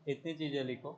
इतनी चीजें लिखो।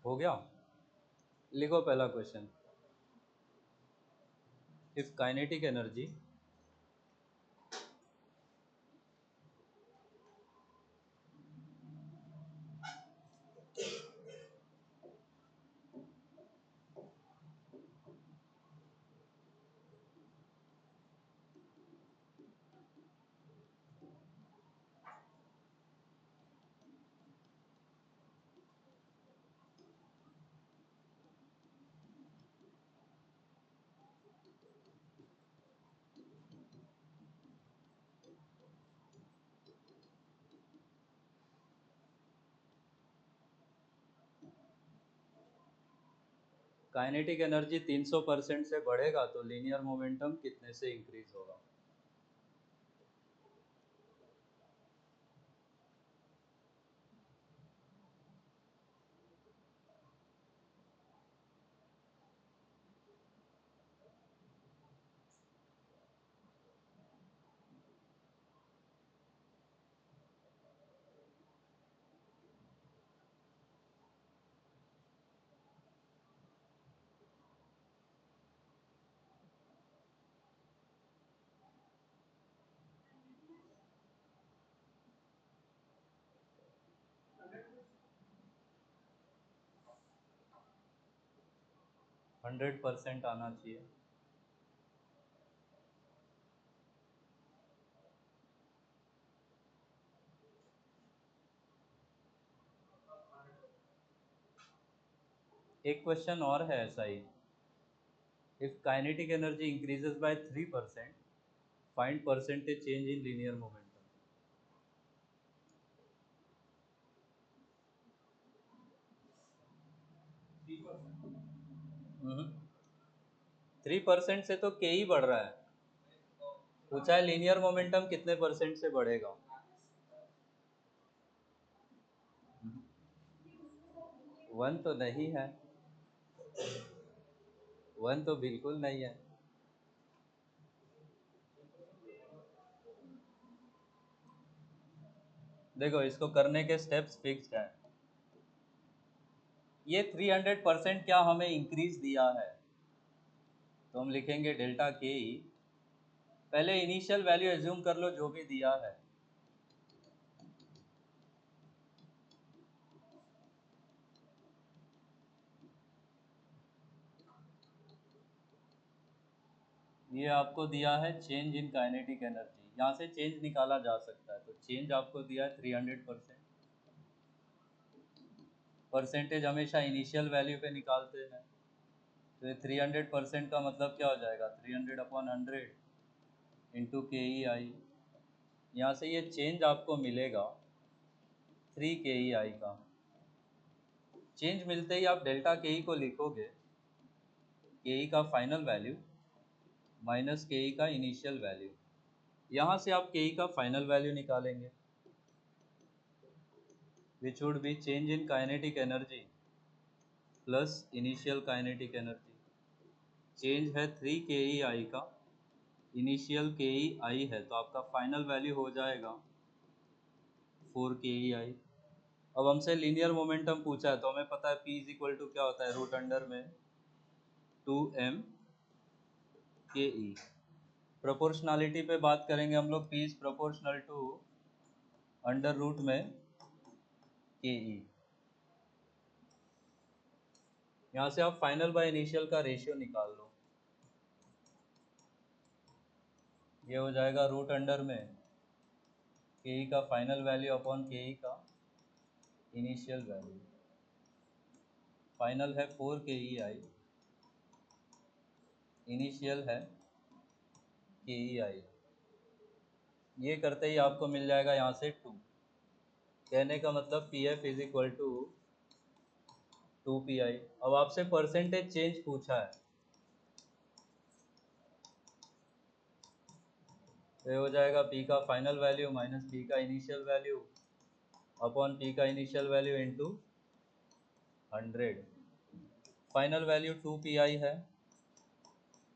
हो गया। लिखो पहला question. If kinetic energy kinetic energy 300% से बढ़ेगा तो लीनियर मोमेंटम कितने से इंक्रीज होगा? हंड्रेड परसेंट आना चाहिए। एक क्वेश्चन और है ऐसा ही, if kinetic energy increases by 3%, find percentage change in linear momentum. 3% से तो के ही बढ़ रहा है, पूछा है लीनियर मोमेंटम कितने परसेंट से बढ़ेगा। वन तो नहीं है, वन तो बिल्कुल नहीं है। देखो इसको करने के स्टेप्स फिक्स्ड है। ये 300% क्या हमें इंक्रीज दिया है, तो हम लिखेंगे डेल्टा के ई। पहले इनिशियल वैल्यू एज्यूम कर लो जो भी दिया है। ये आपको दिया है चेंज इन काइनेटिक एनर्जी, यहाँ से चेंज निकाला जा सकता है, तो चेंज आपको दिया है 300%। परसेंटेज हमेशा इनिशियल वैल्यू पे निकालते हैं, तो ये 300% का मतलब क्या हो जाएगा, 300/100 इंटू के ई आई। यहाँ से ये चेंज आपको मिलेगा 3 के ई आई का। चेंज मिलते ही आप डेल्टा के ई को लिखोगे, के ई का फाइनल वैल्यू माइनस के ई का इनिशियल वैल्यू। यहाँ से आप के ई का फाइनल वैल्यू निकालेंगे, which would be change in kinetic energy plus initial kinetic energy. Change है 3 के ई आई का, इनिशियल के ई आई है, तो आपका फाइनल वैल्यू हो जाएगा 4 के ई आई। अब हमसे लीनियर मोमेंटम पूछा है, तो हमें पता है P इज इक्वल टू क्या होता है, रूट अंडर में 2m के ई। प्रोपोर्शनलिटी पे बात करेंगे हम लोग, P is proportional to under root में के ई। यहाँ से आप फाइनल बाय इनिशियल का रेशियो निकाल लो, ये हो जाएगा रूट अंडर में के ई का फाइनल वैल्यू अपॉन के ई का इनिशियल वैल्यू। फाइनल है 4 के ई आई, इनिशियल है के ई आई। ये करते ही आपको मिल जाएगा यहाँ से 2। कहने का मतलब P F is equal to 2 P I. अब आपसे परसेंटेज चेंज पूछा है, तो ये हो जाएगा P का फाइनल वैल्यू माइनस P का इनिशियल वैल्यू अपॉन P का initial value into 100। Final value 2 P आई है,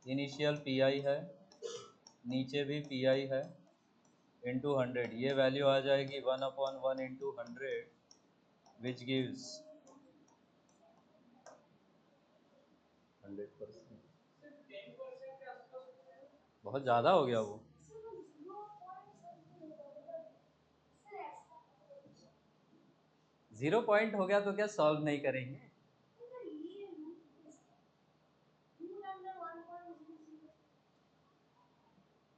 इनिशियल पी आई है, नीचे भी पी आई है, इंटू 100। ये वैल्यू आ जाएगी 1/1 इंटू 100 विच गिव्स 100%। बहुत ज़्यादा हो गया वो। 0 पॉइंट हो गया तो क्या सॉल्व नहीं करेंगे?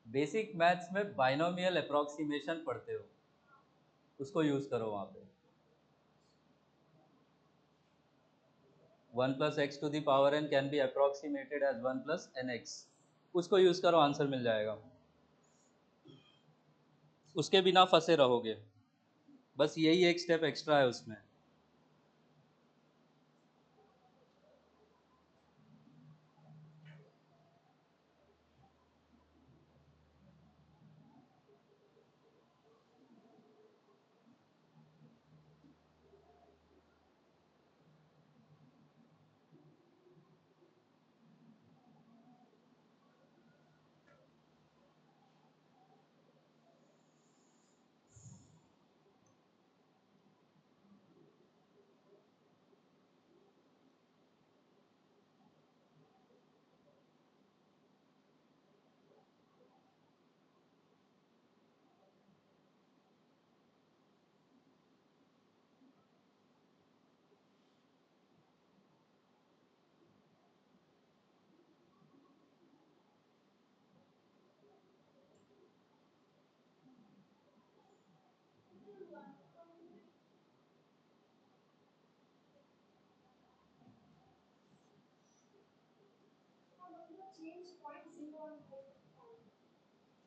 बेसिक मैथ्स में बाइनोमियल अप्रोक्सीमेशन पढ़ते हो, उसको यूज करो वहाँ पे। 1 + x to the power n can be approximated as 1 + nx, उसको यूज करो, आंसर मिल जाएगा। उसके बिना फंसे रहोगे, बस यही एक स्टेप एक्स्ट्रा है उसमें।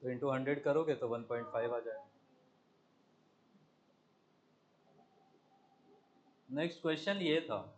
तो इंटू 100 करोगे तो 1.5 आ जाएगा। नेक्स्ट क्वेश्चन ये था,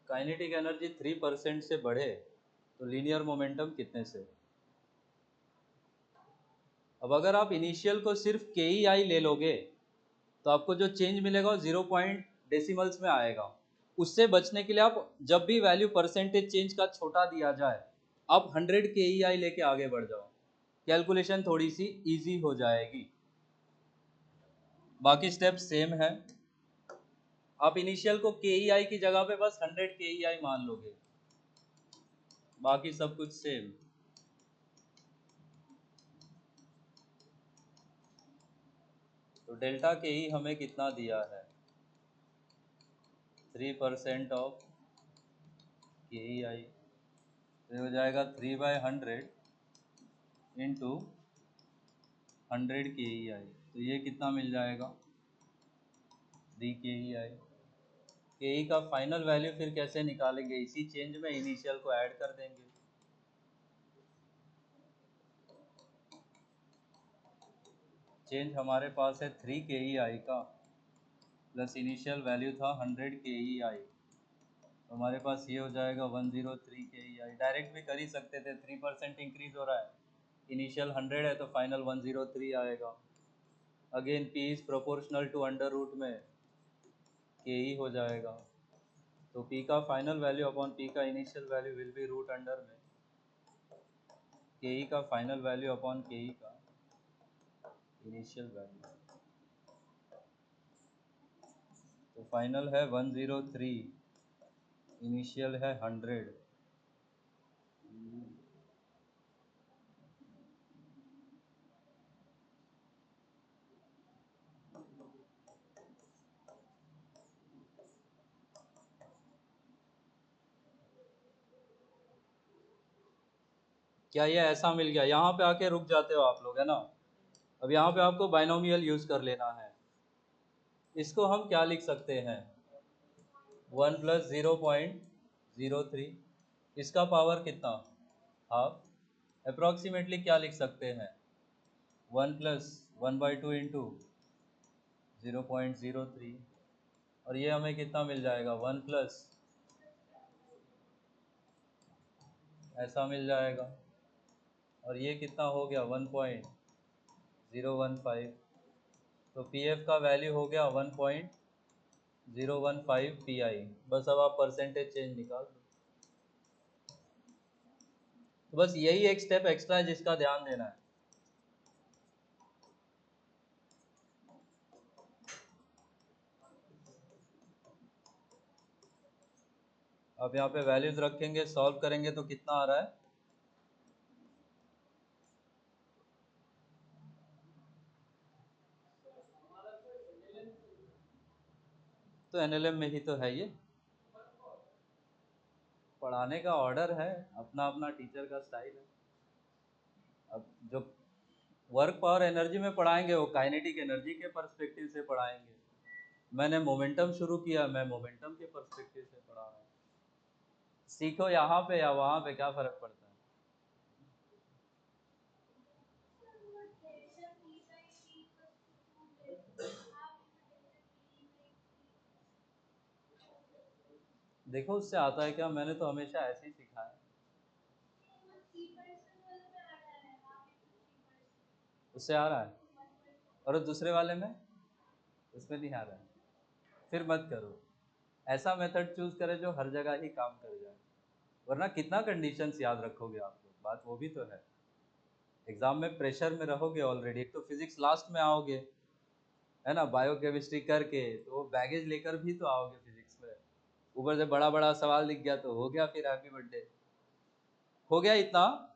काइनेटिक एनर्जी 3% से बढ़े तो लीनियर मोमेंटम कितने से। अब अगर आप इनिशियल को सिर्फ के ई आई ले लोगे तो आपको जो चेंज मिलेगा वो 0 पॉइंट डेसिमल्स में आएगा। उससे बचने के लिए आप जब भी वैल्यू परसेंटेज चेंज का छोटा दिया जाए आप 100 के ई आई लेके आगे बढ़ जाओ, कैलकुलेशन थोड़ी सी इजी हो जाएगी। बाकी स्टेप सेम है, आप इनिशियल को के ई आई की जगह पे बस 100 के ई आई मान लोगे, बाकी सब कुछ सेम। तो डेल्टा के ई हमें कितना दिया है, 3% ऑफ के ई आई, तो हो जाएगा 3/100 इंटू 100 के ई आई, तो ये कितना मिल जाएगा 3 के ई आई। के ई का फाइनल वैल्यू फिर कैसे निकालेंगे, इसी चेंज में इनिशियल को ऐड कर देंगे। चेंज हमारे पास है 3 के ई आई का प्लस इनिशियल वैल्यू था 100 के ई आई, तो हमारे पास ये हो जाएगा 103 के ई आई। डायरेक्ट भी कर ही सकते थे, 3% इंक्रीज हो रहा है, इनिशियल 100 है तो फाइनल 103 आएगा। Again P is proportional to under root में के ई हो जाएगा, तो पी का फाइनल वैल्यू अपॉन पी का initial value will be root under में के ई का फाइनल वैल्यू अपॉन के ई का इनिशियल वैल्यू। तो फाइनल है 103, इनिशियल है 100। क्या ये ऐसा मिल गया, यहाँ पे आके रुक जाते हो आप लोग, है ना। अब यहाँ पे आपको बाइनोमियल यूज कर लेना है। इसको हम क्या लिख सकते हैं, 1 + 0.03, इसका पावर कितना, हाफ। अप्रॉक्सीमेटली क्या लिख सकते हैं, 1 + 1/2 इंटू 0.03, और ये हमें कितना मिल जाएगा 1 प्लस ऐसा मिल जाएगा, और ये कितना हो गया 1.015। तो पी एफ का वैल्यू हो गया 1.015 पी आई। बस अब आप परसेंटेज चेंज निकाल दो। तो बस यही एक स्टेप एक्स्ट्रा है जिसका ध्यान देना है। अब यहाँ पे वैल्यूज रखेंगे, सॉल्व करेंगे तो कितना आ रहा है, तो एनएलएम में ही तो है ये। पढ़ाने का ऑर्डर है, अपना अपना टीचर का स्टाइल है। अब जो वर्क पावर एनर्जी में पढ़ाएंगे वो काइनेटिक एनर्जी के पर्सपेक्टिव से पढ़ाएंगे। मैंने मोमेंटम शुरू किया, मैं मोमेंटम के पर्सपेक्टिव से पढ़ा रहा हूँ। सीखो यहाँ पे या वहाँ पे, क्या फर्क पड़ता है। देखो उससे आता है क्या, मैंने तो हमेशा ऐसे ही सीखा है। उससे आ रहा है, और दूसरे वाले में उसमें नहीं आ रहा है, फिर मत करो। ऐसा मेथड चूज करें जो हर जगह ही काम कर जाए, वरना कितना कंडीशंस याद रखोगे आप लोग, बात वो भी तो है। एग्जाम में प्रेशर में रहोगे ऑलरेडी, एक तो फिजिक्स लास्ट में आओगे, है ना, बायोकेमिस्ट्री करके तो बैगेज लेकर भी तो आओगे फिजिक्स में। ऊपर से बड़ा बड़ा सवाल दिख गया तो हो गया, फिर हैप्पी बर्थडे, हो गया इतना।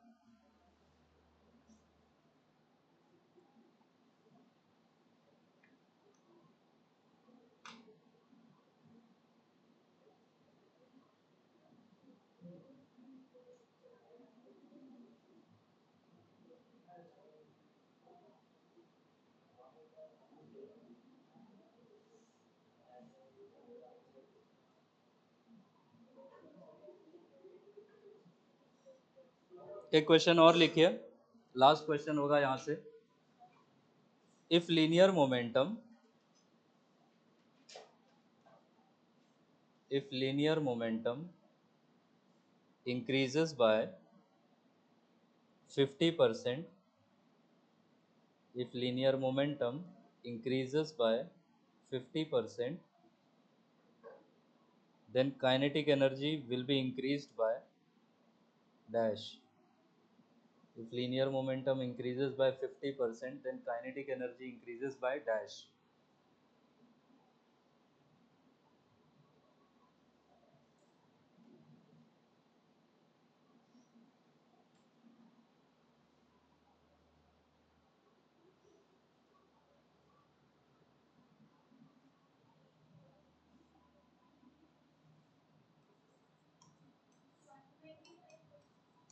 एक क्वेश्चन और लिखिए, लास्ट क्वेश्चन होगा यहाँ से। If linear momentum increases by 50%, if linear momentum increases by 50%, then kinetic energy will be increased by dash. If linear momentum increases by 50%, then kinetic energy increases by dash.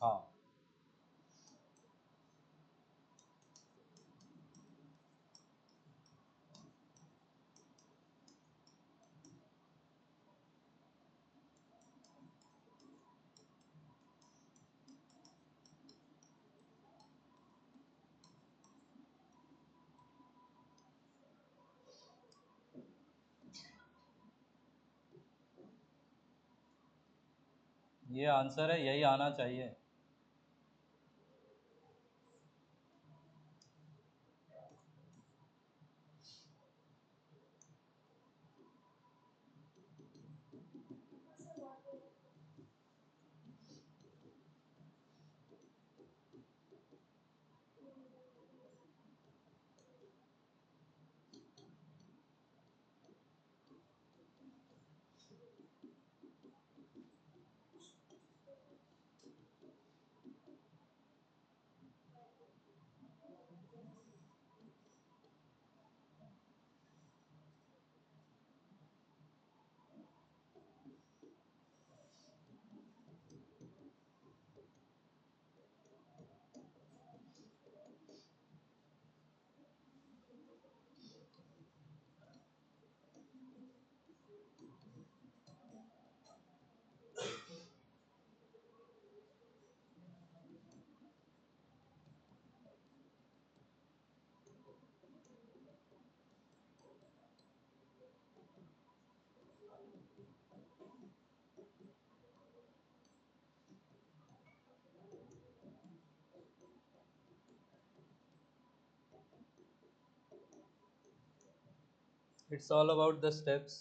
हाँ, ये answer है, यही आना चाहिए। It's all about the steps,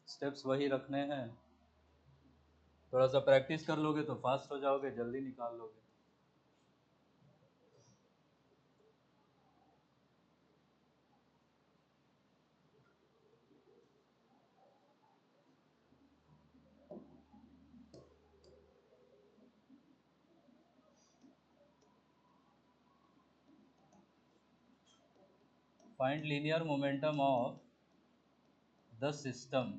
steps वही रखने हैं। थोड़ा सा प्रैक्टिस कर लोगे तो फास्ट हो जाओगे, जल्दी निकाल लोगे। Find linear momentum of the system.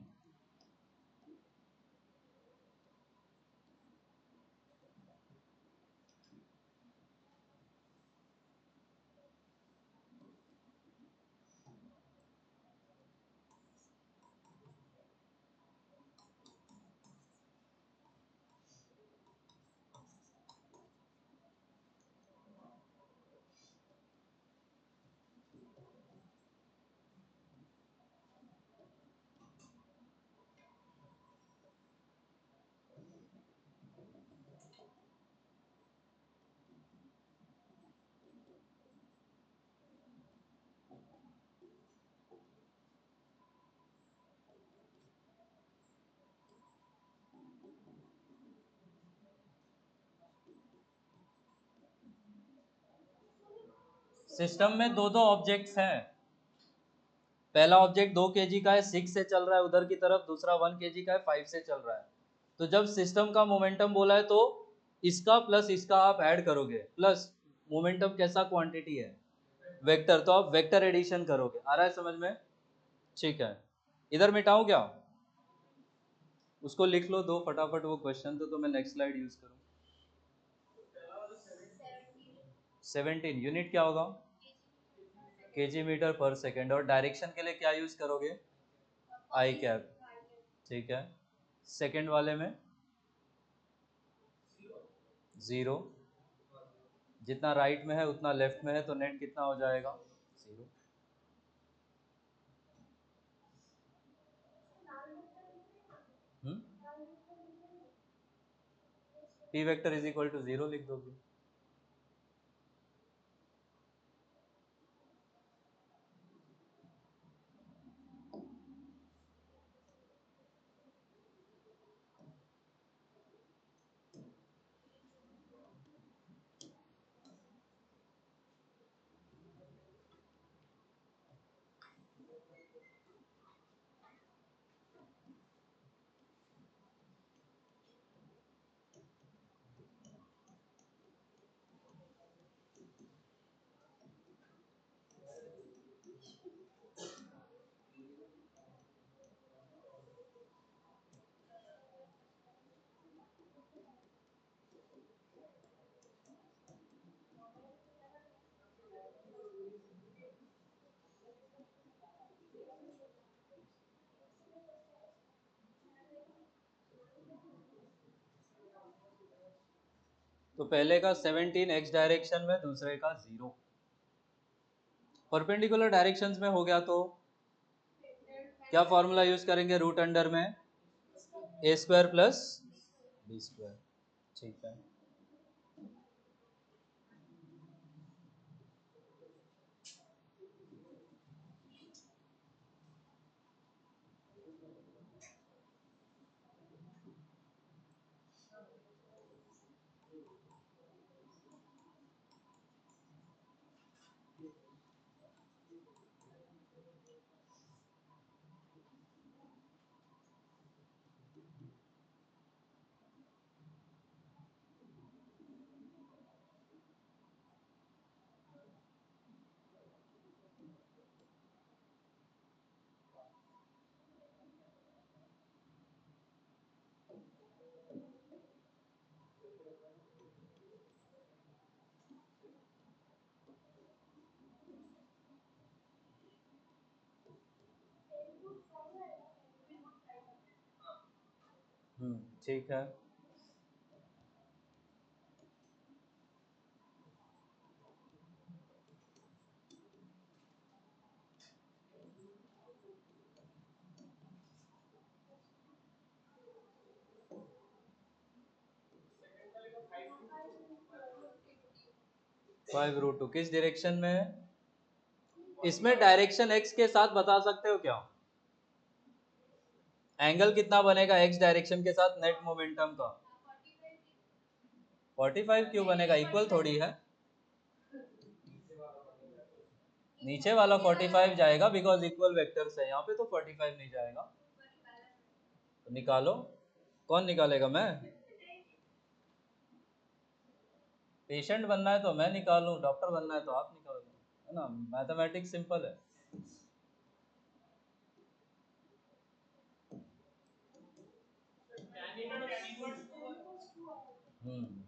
System में दो दो ऑब्जेक्ट्स हैं। पहला ऑब्जेक्ट 2 kg का है, 6 से चल रहा है उधर की तरफ, दूसरा 1 kg का है, 5 से चल रहा है। तो जब सिस्टम का मोमेंटम बोला है तो इसका प्लस इसका आप ऐड करोगे, प्लस मोमेंटम कैसा क्वांटिटी है, वेक्टर, तो आप वेक्टर एडिशन करोगे। आ रहा है समझ में? ठीक है, इधर मिटाऊं क्या? उसको लिख लो दो फटाफट वो क्वेश्चन, तो मैं नेक्स्ट स्लाइड यूज करूँ। 17 यूनिट क्या होगा? kg मीटर पर सेकेंड। और डायरेक्शन के लिए क्या यूज करोगे? आई कैप। ठीक है, सेकेंड वाले में ज़ीरो, जितना राइट में है उतना लेफ्ट में है, तो नेट कितना हो जाएगा? Zero. P vector is equal to zero लिख दोगे। तो पहले का 17 एक्स डायरेक्शन में, दूसरे का 0 परपेंडिकुलर डायरेक्शंस में हो गया, तो क्या फॉर्मूला यूज करेंगे? रूट अंडर में ए स्क्वायर प्लस बी स्क्वायर। ठीक है। 5। ठीक है। 5√2 किस डायरेक्शन में है? इसमें डायरेक्शन एक्स के साथ बता सकते हो क्या? एंगल कितना बनेगा एक्स डायरेक्शन के साथ नेट मोमेंटम का? 45 क्यों बनेगा? इक्वल थोड़ी है। नीचे वाला 45 जाएगा बिकॉज इक्वल वेक्टर्स है, यहाँ पे तो 45 नहीं जाएगा। तो निकालो। कौन निकालेगा? मैं? पेशेंट बनना है तो मैं निकालूं, डॉक्टर बनना है तो आप निकालो, है ना? मैथमेटिक्स सिंपल है। हम्म।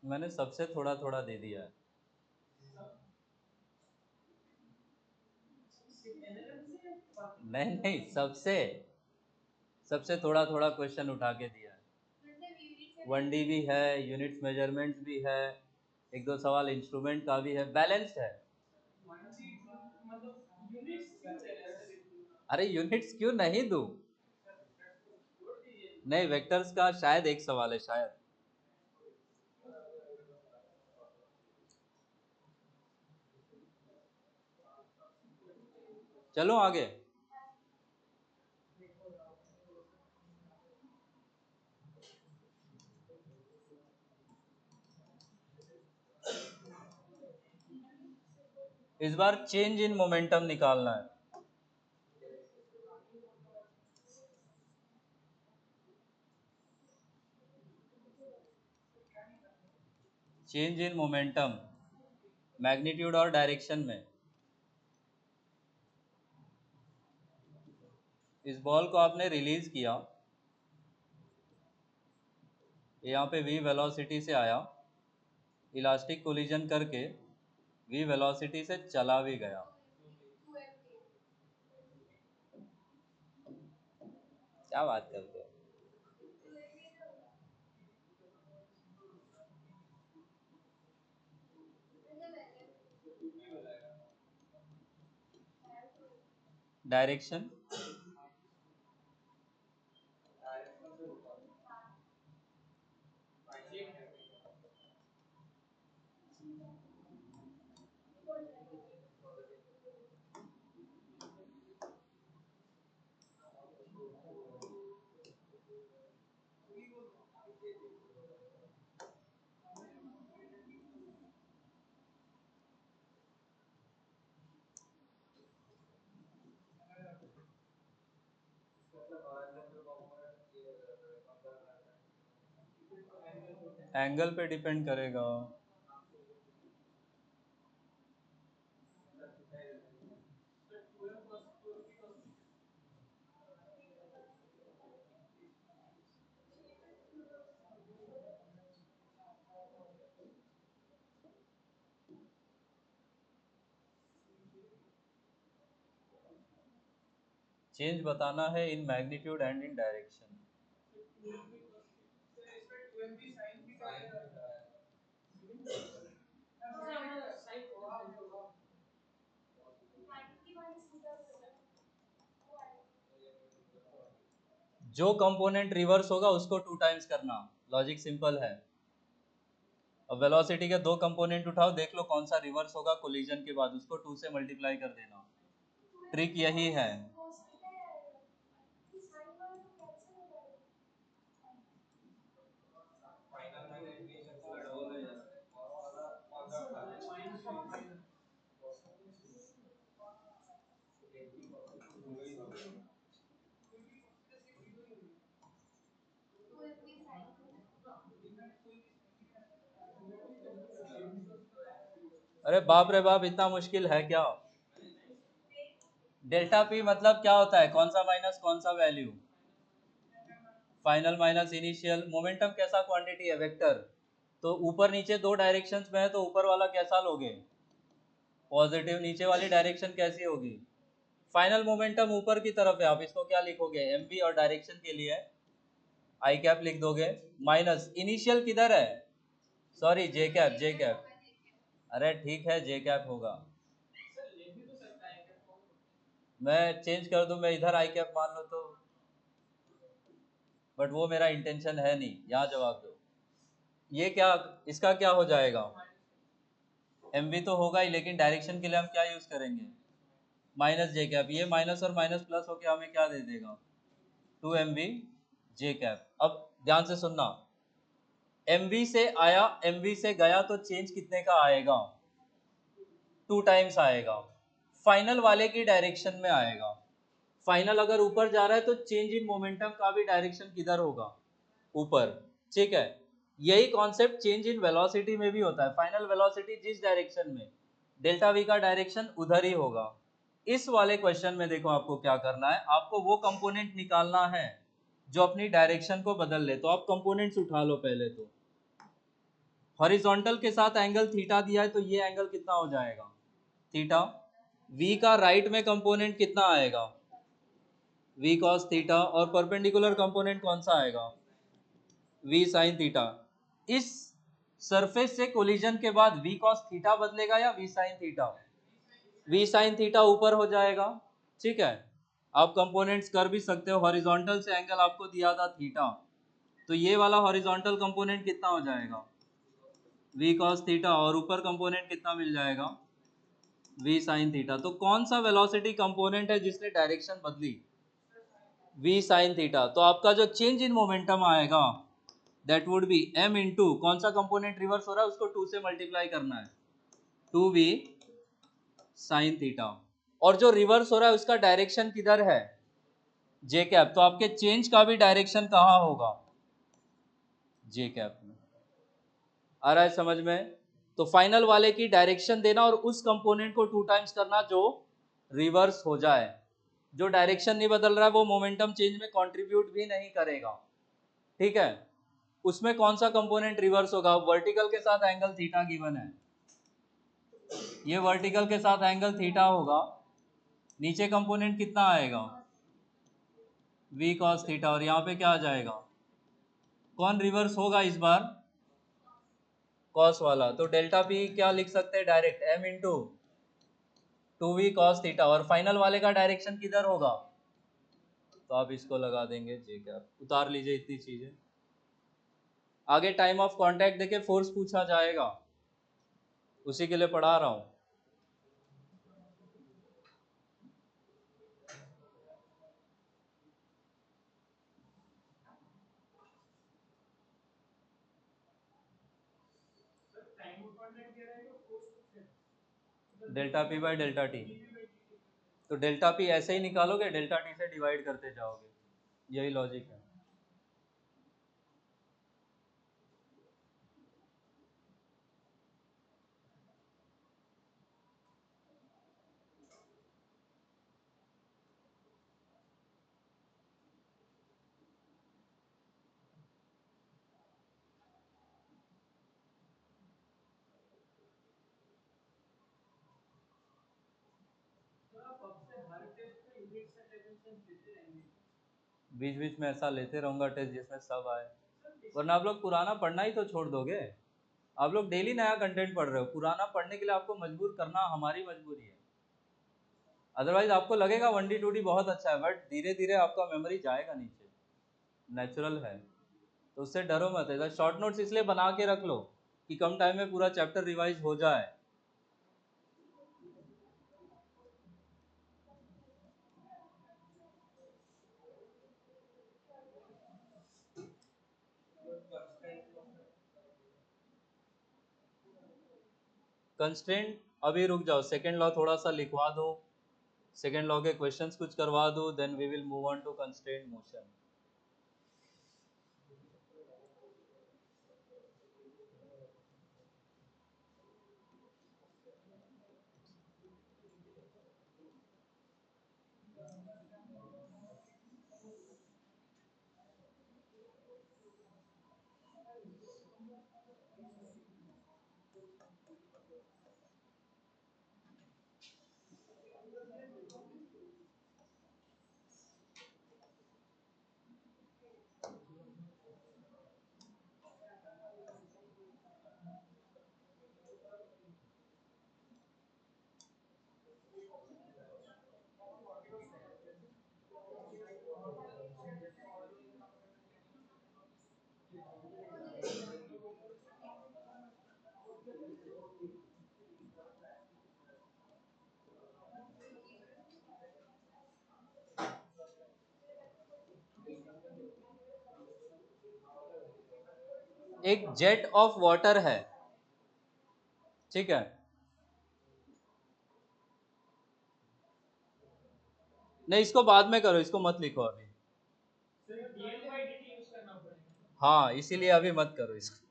मैंने सबसे थोड़ा थोड़ा दे दिया है। नहीं नहीं, सबसे सबसे थोड़ा थोड़ा क्वेश्चन उठा के दिया है। 1D भी है, यूनिट्स मेजरमेंट्स भी है, एक दो सवाल इंस्ट्रूमेंट का भी है, बैलेंस्ड है। अरे यूनिट्स क्यों नहीं दूं? नहीं, वेक्टर्स का शायद एक सवाल है शायद। चलो आगे। इस बार चेंज इन मोमेंटम निकालना है। चेंज इन मोमेंटम मैग्नीट्यूड और डायरेक्शन में। इस बॉल को आपने रिलीज किया, यहाँ पे v वेलोसिटी से आया, इलास्टिक कोलिजन करके v वेलोसिटी से चला भी गया। क्या बात करते हो? डायरेक्शन एंगल पे डिपेंड करेगा। चेंज बताना है in magnitude and in direction. जो कंपोनेंट रिवर्स होगा उसको 2 टाइम्स करना, लॉजिक सिंपल है। अब वेलोसिटी के 2 कंपोनेंट उठाओ, देख लो कौन सा रिवर्स होगा कोलिजन के बाद, उसको 2 से मल्टीप्लाई कर देना। ट्रिक यही है। अरे बाप रे बाप, इतना मुश्किल है क्या? डेल्टा पी मतलब क्या होता है? कौन सा माइनस कौन सा value? Final minus initial. Momentum कैसा क्वांटिटी है? वेक्टर। तो ऊपर नीचे दो डायरेक्शंस में है, तो ऊपर वाला कैसा लोगे? पॉजिटिव। नीचे वाली डायरेक्शन कैसी होगी? फाइनल मोमेंटम ऊपर की तरफ है, आप इसको क्या लिखोगे? एम बी, और डायरेक्शन के लिए आई कैप लिख दोगे। माइनस इनिशियल किधर है? सॉरी, जे कैप, जे कैप। अरे ठीक है, जे कैप होगा। मैं चेंज कर दूं, मैं इधर आई कैप मान लो तो, बट वो मेरा इंटेंशन है नहीं। यहाँ जवाब दो। ये क्या, इसका क्या हो जाएगा? एम वी तो होगा ही, लेकिन डायरेक्शन के लिए हम क्या यूज करेंगे? माइनस जे कैप। ये माइनस और माइनस प्लस होके हमें क्या दे देगा? 2 MV जे कैप। अब ध्यान से सुनना, एम वी से आया, एम वी से गया, तो चेंज कितने का आएगा? 2 टाइम्स आएगा। फाइनल वाले की डायरेक्शन में आएगा। फाइनल अगर ऊपर जा रहा है तो चेंज इन मोमेंटम का भी डायरेक्शन किधर होगा? ऊपर। ठीक है। यही कॉन्सेप्ट चेंज इन वेलोसिटी में भी होता है। फाइनल वेलोसिटी जिस डायरेक्शन में, डेल्टा वी का डायरेक्शन उधर ही होगा। इस वाले क्वेश्चन में देखो, आपको क्या करना है, आपको वो कंपोनेंट निकालना है जो अपनी डायरेक्शन को बदल ले। तो आप कंपोनेंट्स उठा लो पहले तो। हॉरिजॉन्टल के साथ एंगल थीटा दिया है तो ये एंगल कितना हो जाएगा, थीटा। v का राइट में कंपोनेंट कितना आएगा, v cos थीटा, और परपेंडिकुलर कंपोनेंट कौन सा आएगा, v sin थीटा। इस सरफेस से कोलिजन के बाद v cos थीटा बदलेगा या v sin theta, v sin theta ऊपर हो जाएगा, ठीक है। आप कंपोनेंट्स कर भी सकते हो, हॉरिजॉन्टल से एंगल आपको दिया था थीटा, तो ये वाला हॉरिजॉन्टल कंपोनेंट कितना हो जाएगा, v cos थीटा, और ऊपर कंपोनेंट कितना मिल जाएगा, v sin थीटा। तो कौन सा वेलोसिटी कंपोनेंट है जिसने डायरेक्शन बदली, v sin थीटा। तो आपका जो चेंज इन मोमेंटम आएगा that would be m into कौन सा कंपोनेंट रिवर्स हो रहा है उसको 2 से मल्टीप्लाई करना है, 2v sin थीटा। और जो रिवर्स हो रहा है उसका डायरेक्शन किधर है, जे कैप, तो आपके चेंज का भी डायरेक्शन कहाँ होगा, जे कैप में। आ रहा है समझ में। तो फाइनल वाले की डायरेक्शन देना और उस कंपोनेंट को 2 टाइम्स करना जो रिवर्स हो जाए। जो डायरेक्शन नहीं बदल रहा है वो मोमेंटम चेंज में कंट्रीब्यूट भी नहीं करेगा, ठीक है। उसमें कौन सा कंपोनेंट रिवर्स होगा, वर्टिकल के साथ एंगल थीटा गिवन है, ये वर्टिकल के साथ एंगल थीटा होगा, नीचे कंपोनेंट कितना आएगा, v cos थीटा, और यहाँ पे क्या आ जाएगा, कौन रिवर्स होगा इस बार, cos वाला। तो डेल्टा p क्या लिख सकते हैं direct, m into 2v cos theta, और फाइनल वाले का डायरेक्शन किधर होगा, तो आप इसको लगा देंगे जे कैप, उतार लीजिए इतनी चीजें। आगे टाइम ऑफ कांटेक्ट देके फोर्स पूछा जाएगा, उसी के लिए पढ़ा रहा हूं। Delta P by delta T, तो डेल्टा पी ऐसे ही निकालोगे, डेल्टा टी से डिवाइड करते जाओगे, यही लॉजिक है। बीच बीच में ऐसा लेते रहूंगा टेस्ट जिसमें सब आए, वरना आप लोग पुराना पढ़ना ही तो छोड़ दोगे। आप लोग डेली नया कंटेंट पढ़ रहे हो, पुराना पढ़ने के लिए आपको मजबूर करना हमारी मजबूरी है। अदरवाइज आपको लगेगा 1D 2D बहुत अच्छा है, बट धीरे धीरे आपका मेमोरी जाएगा नीचे, नेचुरल है। तो उससे डरो मत, ऐसा शॉर्ट नोट्स इसलिए बना के रख लो कि कम टाइम में पूरा चैप्टर रिवाइज हो जाए। कंस्ट्रेंट अभी रुक जाओ, सेकेंड लॉ थोड़ा सा लिखवा दो, सेकेंड लॉ के क्वेश्चंस कुछ करवा दो, then we will move on to constraint motion. एक जेट ऑफ वाटर है, ठीक है। नहीं, इसको बाद में करो, इसको मत लिखो अभी। हाँ, इसीलिए अभी मत करो इसको।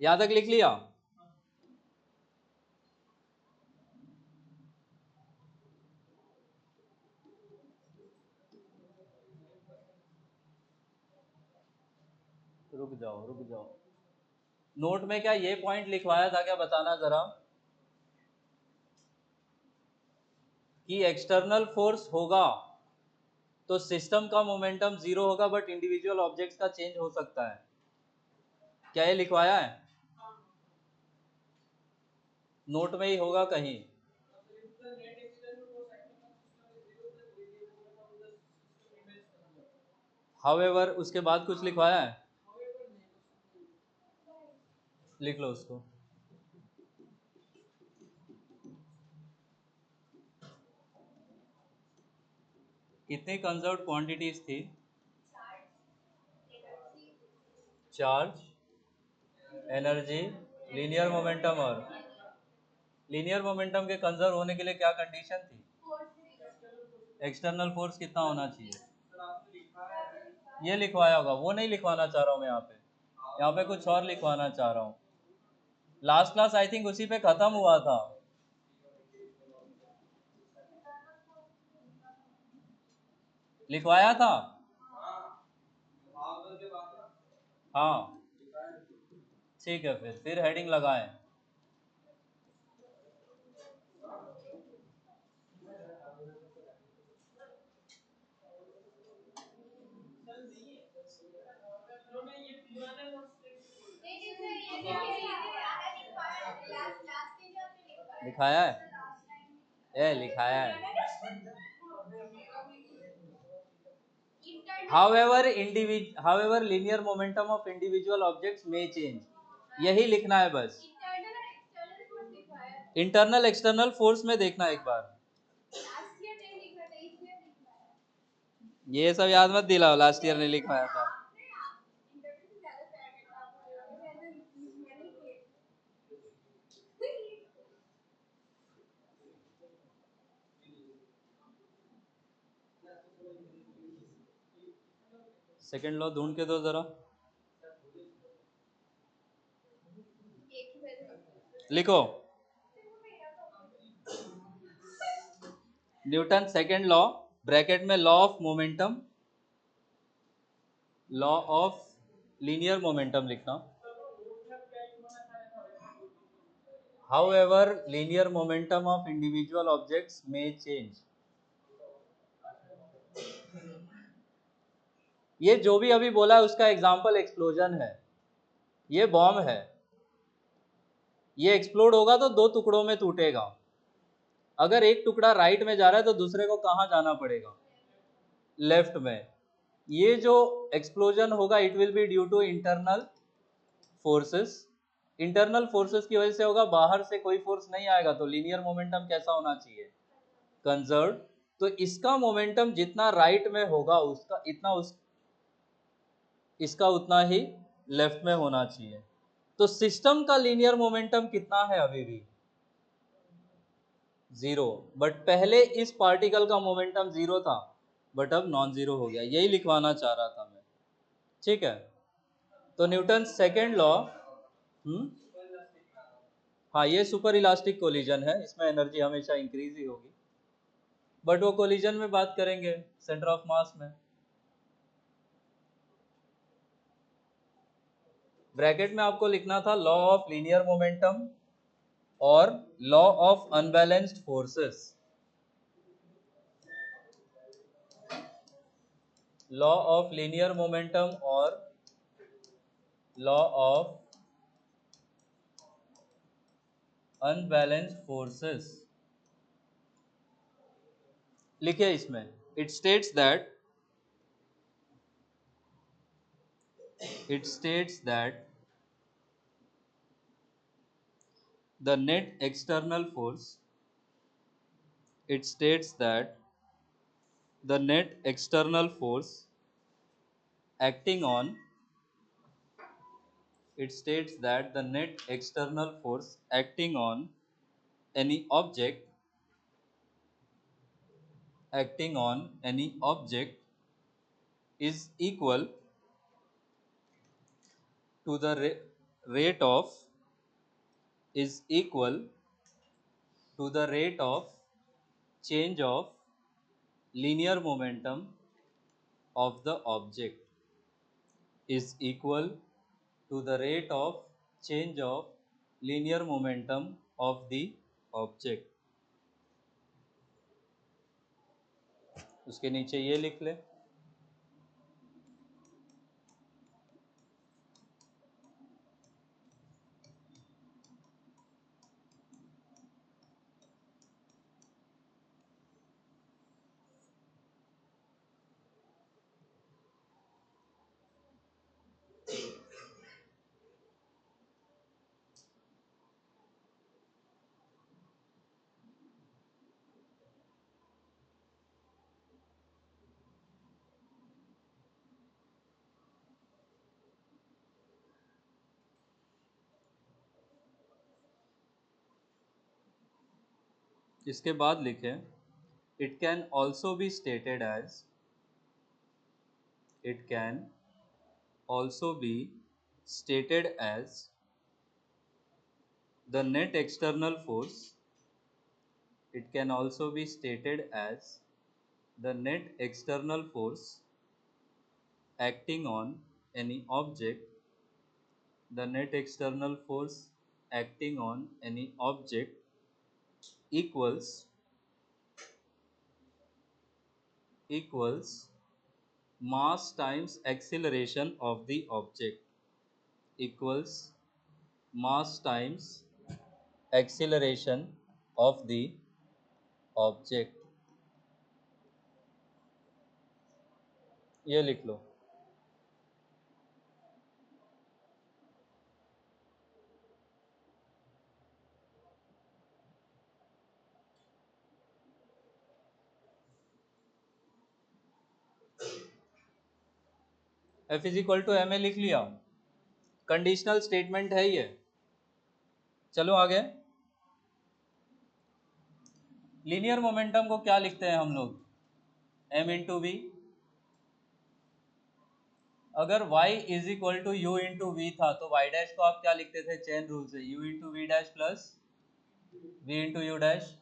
यहाँ तक लिख लिया। रुक जाओ रुक जाओ, नोट में क्या ये पॉइंट लिखवाया था क्या, बताना जरा, कि एक्सटर्नल फोर्स होगा तो सिस्टम का मोमेंटम जीरो होगा बट इंडिविजुअल ऑब्जेक्ट्स का चेंज हो सकता है, क्या ये लिखवाया है? नोट में ही होगा कहीं। हाउएवर उसके बाद कुछ लिखवाया है, लिख लो उसको। कितनी कंजर्व्ड क्वांटिटीज थी? चार्ज, एनर्जी, लीनियर मोमेंटम, और लीनियर मोमेंटम के कंजर्व होने के लिए क्या कंडीशन थी? एक्सटर्नल फोर्स कितना होना चाहिए? ये लिखवाया होगा, वो नहीं लिखवाना चाह रहा हूँ मैं यहाँ पे, यहाँ पे कुछ और लिखवाना चाह रहा हूँ। लास्ट क्लास आई थिंक उसी पे खत्म हुआ था। लिखवाया था, हाँ ठीक है, फिर हेडिंग लगाएं। लिखाया है, ए लिखाया है। However, linear momentum of individual objects may change, यही लिखना है बस। इंटरनल एक्सटर्नल फोर्स में देखना एक बार, ये सब याद मत दिलाओ, लास्ट ईयर नहीं लिखवाया था। सेकंड लॉ ढूंढ के दो जरा, लिखो न्यूटन सेकंड लॉ, ब्रैकेट में law of momentum, law of linear momentum लिखना। However, linear momentum of individual objects may change। ये जो भी अभी बोला है उसका एग्जाम्पल एक्सप्लोजन है, ये बॉम्ब है, ये एक्सप्लोड होगा तो दो टुकड़ों में टूटेगा। अगर एक टुकड़ा राइट में जा रहा है तो दूसरे को कहाँ जाना पड़ेगा? लेफ्ट में। ये जो एक्सप्लोजन होगा it will be due to internal forces, internal forces की वजह से होगा, बाहर से कोई फोर्स नहीं आएगा, तो लीनियर मोमेंटम कैसा होना चाहिए? कंजर्व्ड। तो इसका मोमेंटम जितना राइट में होगा उसका इतना इसका उतना ही लेफ्ट में होना चाहिए। तो सिस्टम का लीनियर मोमेंटम कितना है? अभी भी जीरो, बट पहले इस पार्टिकल का मोमेंटम जीरो था बट अब नॉन जीरो हो गया, यही लिखवाना चाह रहा था मैं। ठीक है, तो न्यूटन सेकेंड लॉ, हाँ ये सुपर इलास्टिक कोलिजन है, इसमें एनर्जी हमेशा इंक्रीज ही होगी, बट वो कोलिजन में बात करेंगे सेंटर ऑफ मास में। ब्रैकेट में आपको लिखना था लॉ ऑफ लीनियर मोमेंटम और law of unbalanced forces. Law of linear momentum और लॉ ऑफ अनबैलेंस्ड फोर्सेस लिखे इसमें। It states that the net external force it states that the net external force acting on it states that the net external force acting on any object is equal to the rate of is equal to the rate of change of linear momentum of the object। is equal to the rate of change of linear momentum of the object. उसके नीचे ये लिख ले, इसके बाद लिखें it can also be stated as, it can also be stated as the net external force, it can also be stated as the net external force acting on any object, the net external force acting on any object equals mass times acceleration of the object, equals mass times acceleration of the object. ये लिख लो. F is equal to m a लिख लिया, conditional statement है ये. चलो आगे. Linear momentum को क्या लिखते हैं हम लोग, m इंटू वी. अगर y is equal to u into v था तो y डैश को आप क्या लिखते थे चेन रूल से, u into v dash plus v into u dash.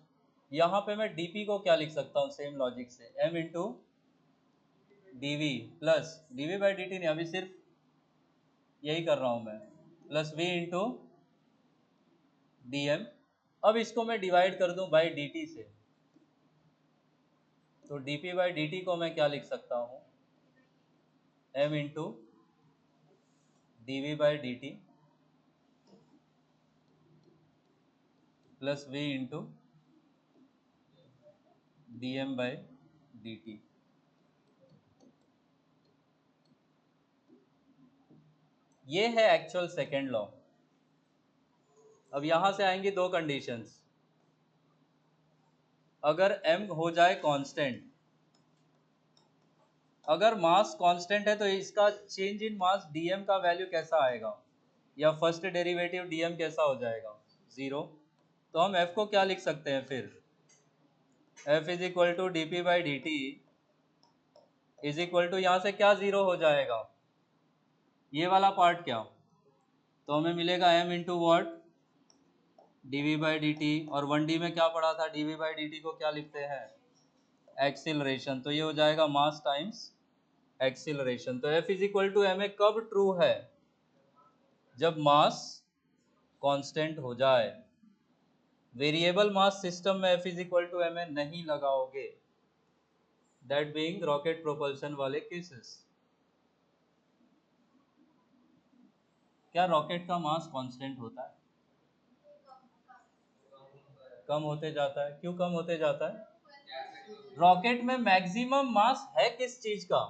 यहाँ पे मैं dp को क्या लिख सकता हूँ सेम लॉजिक से, m into dv plus dv by dt नहीं, अभी सिर्फ यही कर रहा हूँ मैं, प्लस v इंटू dm. अब इसको मैं डिवाइड कर दूं बाई dt से, तो dp बाई dt को मैं क्या लिख सकता हूँ, m into dv by dt plus v into dm by dt. ये है एक्चुअल सेकेंड लॉ. अब यहां से आएंगी दो कंडीशंस. अगर m हो जाए कांस्टेंट, अगर मास कांस्टेंट है तो इसका चेंज इन मास dm का वैल्यू कैसा आएगा, या फर्स्ट डेरिवेटिव dm कैसा हो जाएगा, 0. तो हम f को क्या लिख सकते हैं फिर, f is equal to d p by d t is equal to, यहाँ से क्या 0 हो जाएगा, ये वाला पार्ट क्या, तो हमें मिलेगा m into what, d v by d t. और 1D में क्या पढ़ा था, d v by d t को क्या लिखते हैं, एक्सिलरेशन. तो ये हो जाएगा मास टाइम्स एक्सिलरेशन. तो F is equal to m a कब ट्रू है, जब मास कांस्टेंट हो जाए. वेरिएबल मास सिस्टम में F is equal to m a नहीं लगाओगे, दैट बीइंग रॉकेट प्रोपल्शन वाले केसेस. क्या रॉकेट का मास कांस्टेंट होता है, कम होते जाता है. क्यों कम होते जाता है, रॉकेट में मैक्सिमम मास है किस चीज का,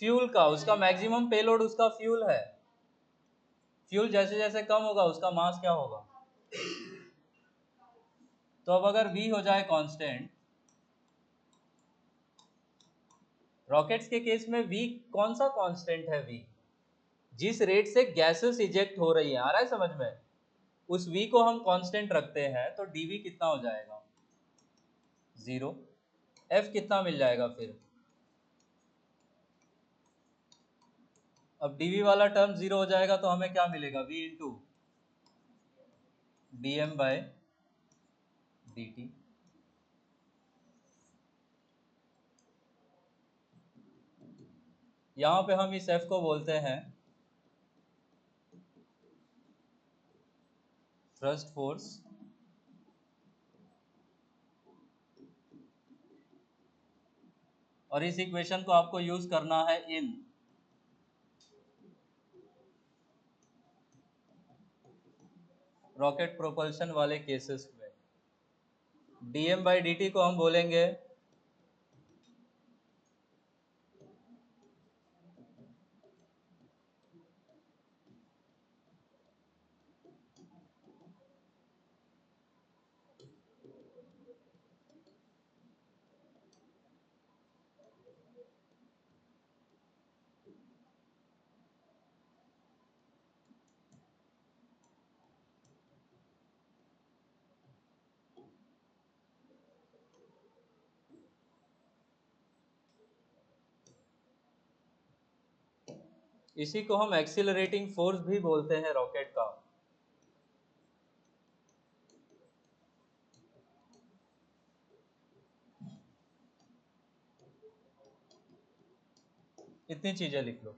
फ्यूल का. उसका मैक्सिमम पेलोड उसका फ्यूल है. फ्यूल जैसे जैसे कम होगा उसका मास क्या होगा. तो अब अगर v हो जाए कांस्टेंट, रॉकेट्स के केस में v कौन सा कांस्टेंट है, v जिस रेट से गैसेस इजेक्ट हो रही है, आ रहा है समझ में, उस v को हम कांस्टेंट रखते हैं तो dv कितना हो जाएगा, 0. f कितना मिल जाएगा फिर, अब dv वाला टर्म 0 हो जाएगा तो हमें क्या मिलेगा, v into dm by dt. यहाँ पे हम इस एफ को बोलते हैं थ्रस्ट फोर्स, और इस इक्वेशन को आपको यूज करना है इन रॉकेट प्रोपल्शन वाले केसेस में। dm बाई dt को हम बोलेंगे इसी को हम एक्सीलरेटिंग फोर्स भी बोलते हैं रॉकेट का। इतनी चीजें लिख लो।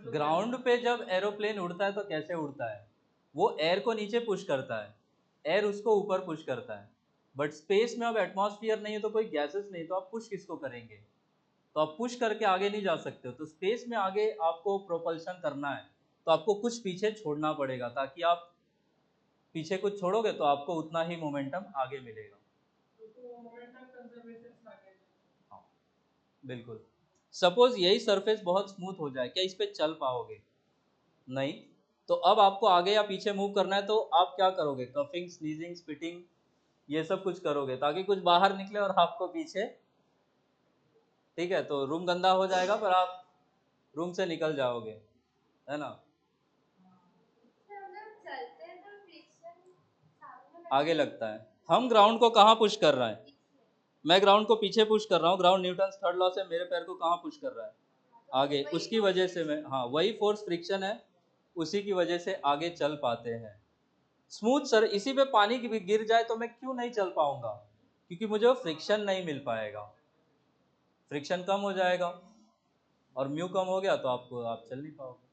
ग्राउंड पे जब एरोप्लेन उड़ता है तो कैसे उड़ता है, वो एयर को नीचे पुश करता है, एयर उसको ऊपर पुश करता है। बट स्पेस में अब एटमॉस्फेयर नहीं है तो कोई गैसेस नहीं, तो आप पुश किसको करेंगे, तो आप पुश करके आगे नहीं जा सकते हो। तो स्पेस में आगे आपको प्रोपल्शन करना है तो आपको कुछ पीछे छोड़ना पड़ेगा, ताकि आप पीछे कुछ छोड़ोगे तो आपको उतना ही मोमेंटम आगे मिलेगा। हाँ, बिल्कुल। सपोज यही सरफेस बहुत स्मूथ हो जाए, क्या इस पे चल पाओगे? नहीं। तो अब आपको आगे या पीछे मूव करना है तो आप क्या करोगे, कफिंग, स्नीजिंग, स्पिटिंग, ये सब कुछ करोगे ताकि कुछ बाहर निकले और आपको पीछे, ठीक है, तो रूम गंदा हो जाएगा पर आप रूम से निकल जाओगे, है ना। आगे लगता है। हम ग्राउंड को कहाँ पुश कर रहा है, मैं ग्राउंड को पीछे पुश कर रहा हूँ, ग्राउंड न्यूटन थर्ड लॉ से मेरे पैर को कहाँ पुश कर रहा है, आगे, उसकी वजह से मैं, हाँ वही फोर्स फ्रिक्शन है, उसी की वजह से आगे चल पाते हैं। स्मूथ सर, इसी पे पानी की भी गिर जाए तो मैं क्यों नहीं चल पाऊंगा, क्योंकि मुझे वो फ्रिक्शन नहीं मिल पाएगा, फ्रिक्शन कम हो जाएगा, और म्यू कम हो गया तो आप चल नहीं पाओगे।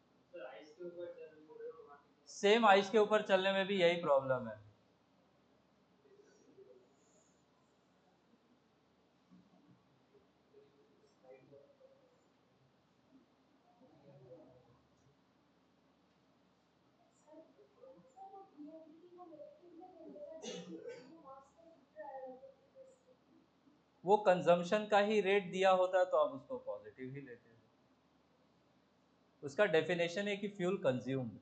सेम आइस के ऊपर चलने में भी यही प्रॉब्लम है। वो कंजम्पशन का ही रेट दिया होता है तो आप उसको पॉजिटिव ही लेते हैं। उसका डेफिनेशन है कि फ्यूल कंज्यूम्ड।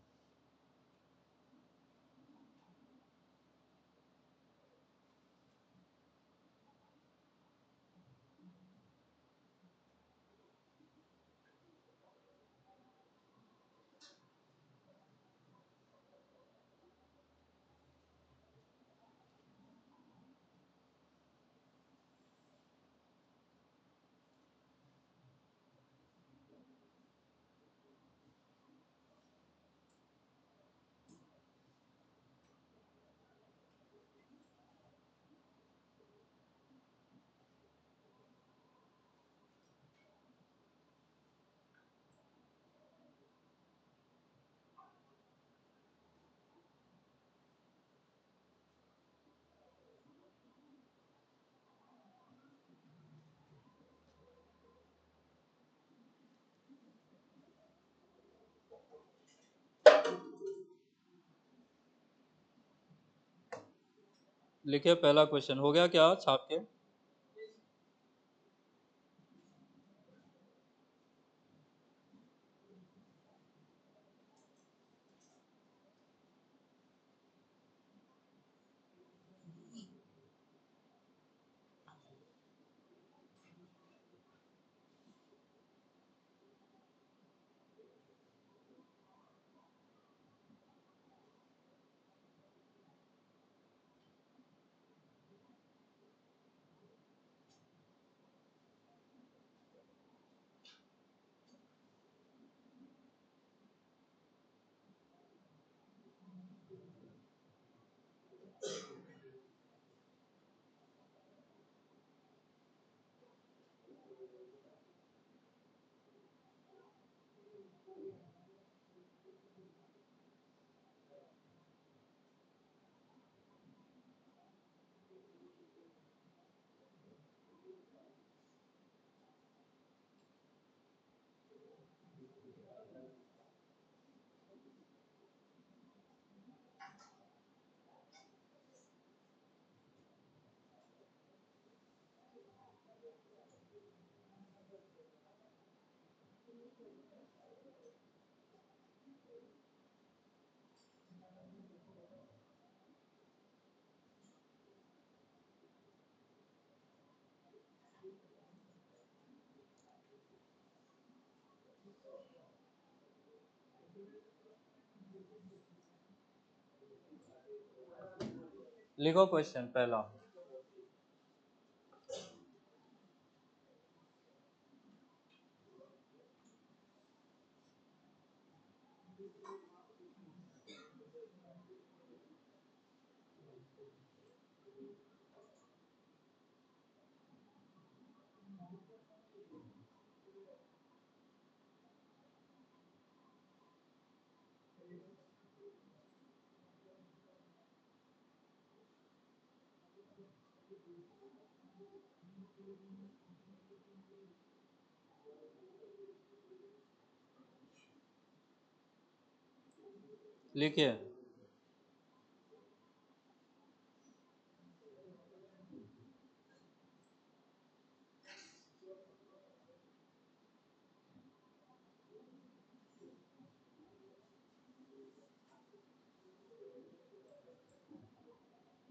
लिखिए, पहला क्वेश्चन हो गया क्या छाप के? लिखो क्वेश्चन पहला। लिखिए।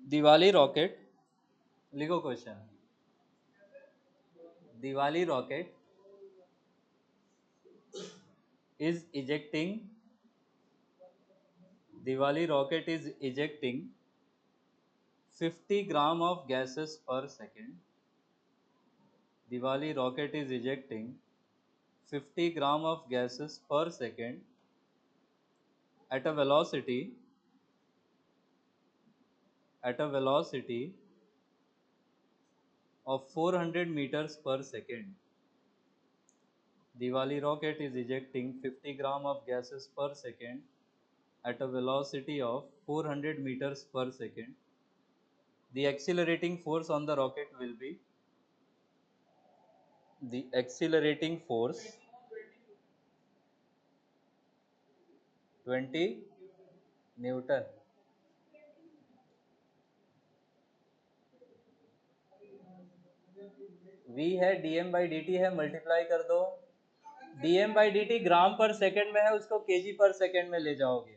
दिवाली रॉकेट, लिखो question. Diwali rocket is ejecting Diwali rocket is ejecting 50 gram of gases per second. Diwali rocket is ejecting 50 gram of gases per second at a velocity of 400 meters per second. Diwali rocket is ejecting 50 gram of gases per second at a velocity of 400 meters per second. The accelerating force on the rocket will be the accelerating force 20 Newton. v है dm by dt है, multiply कर दो। dm by dt ग्राम पर second में है, उसको KG पर second में ले जाओगे।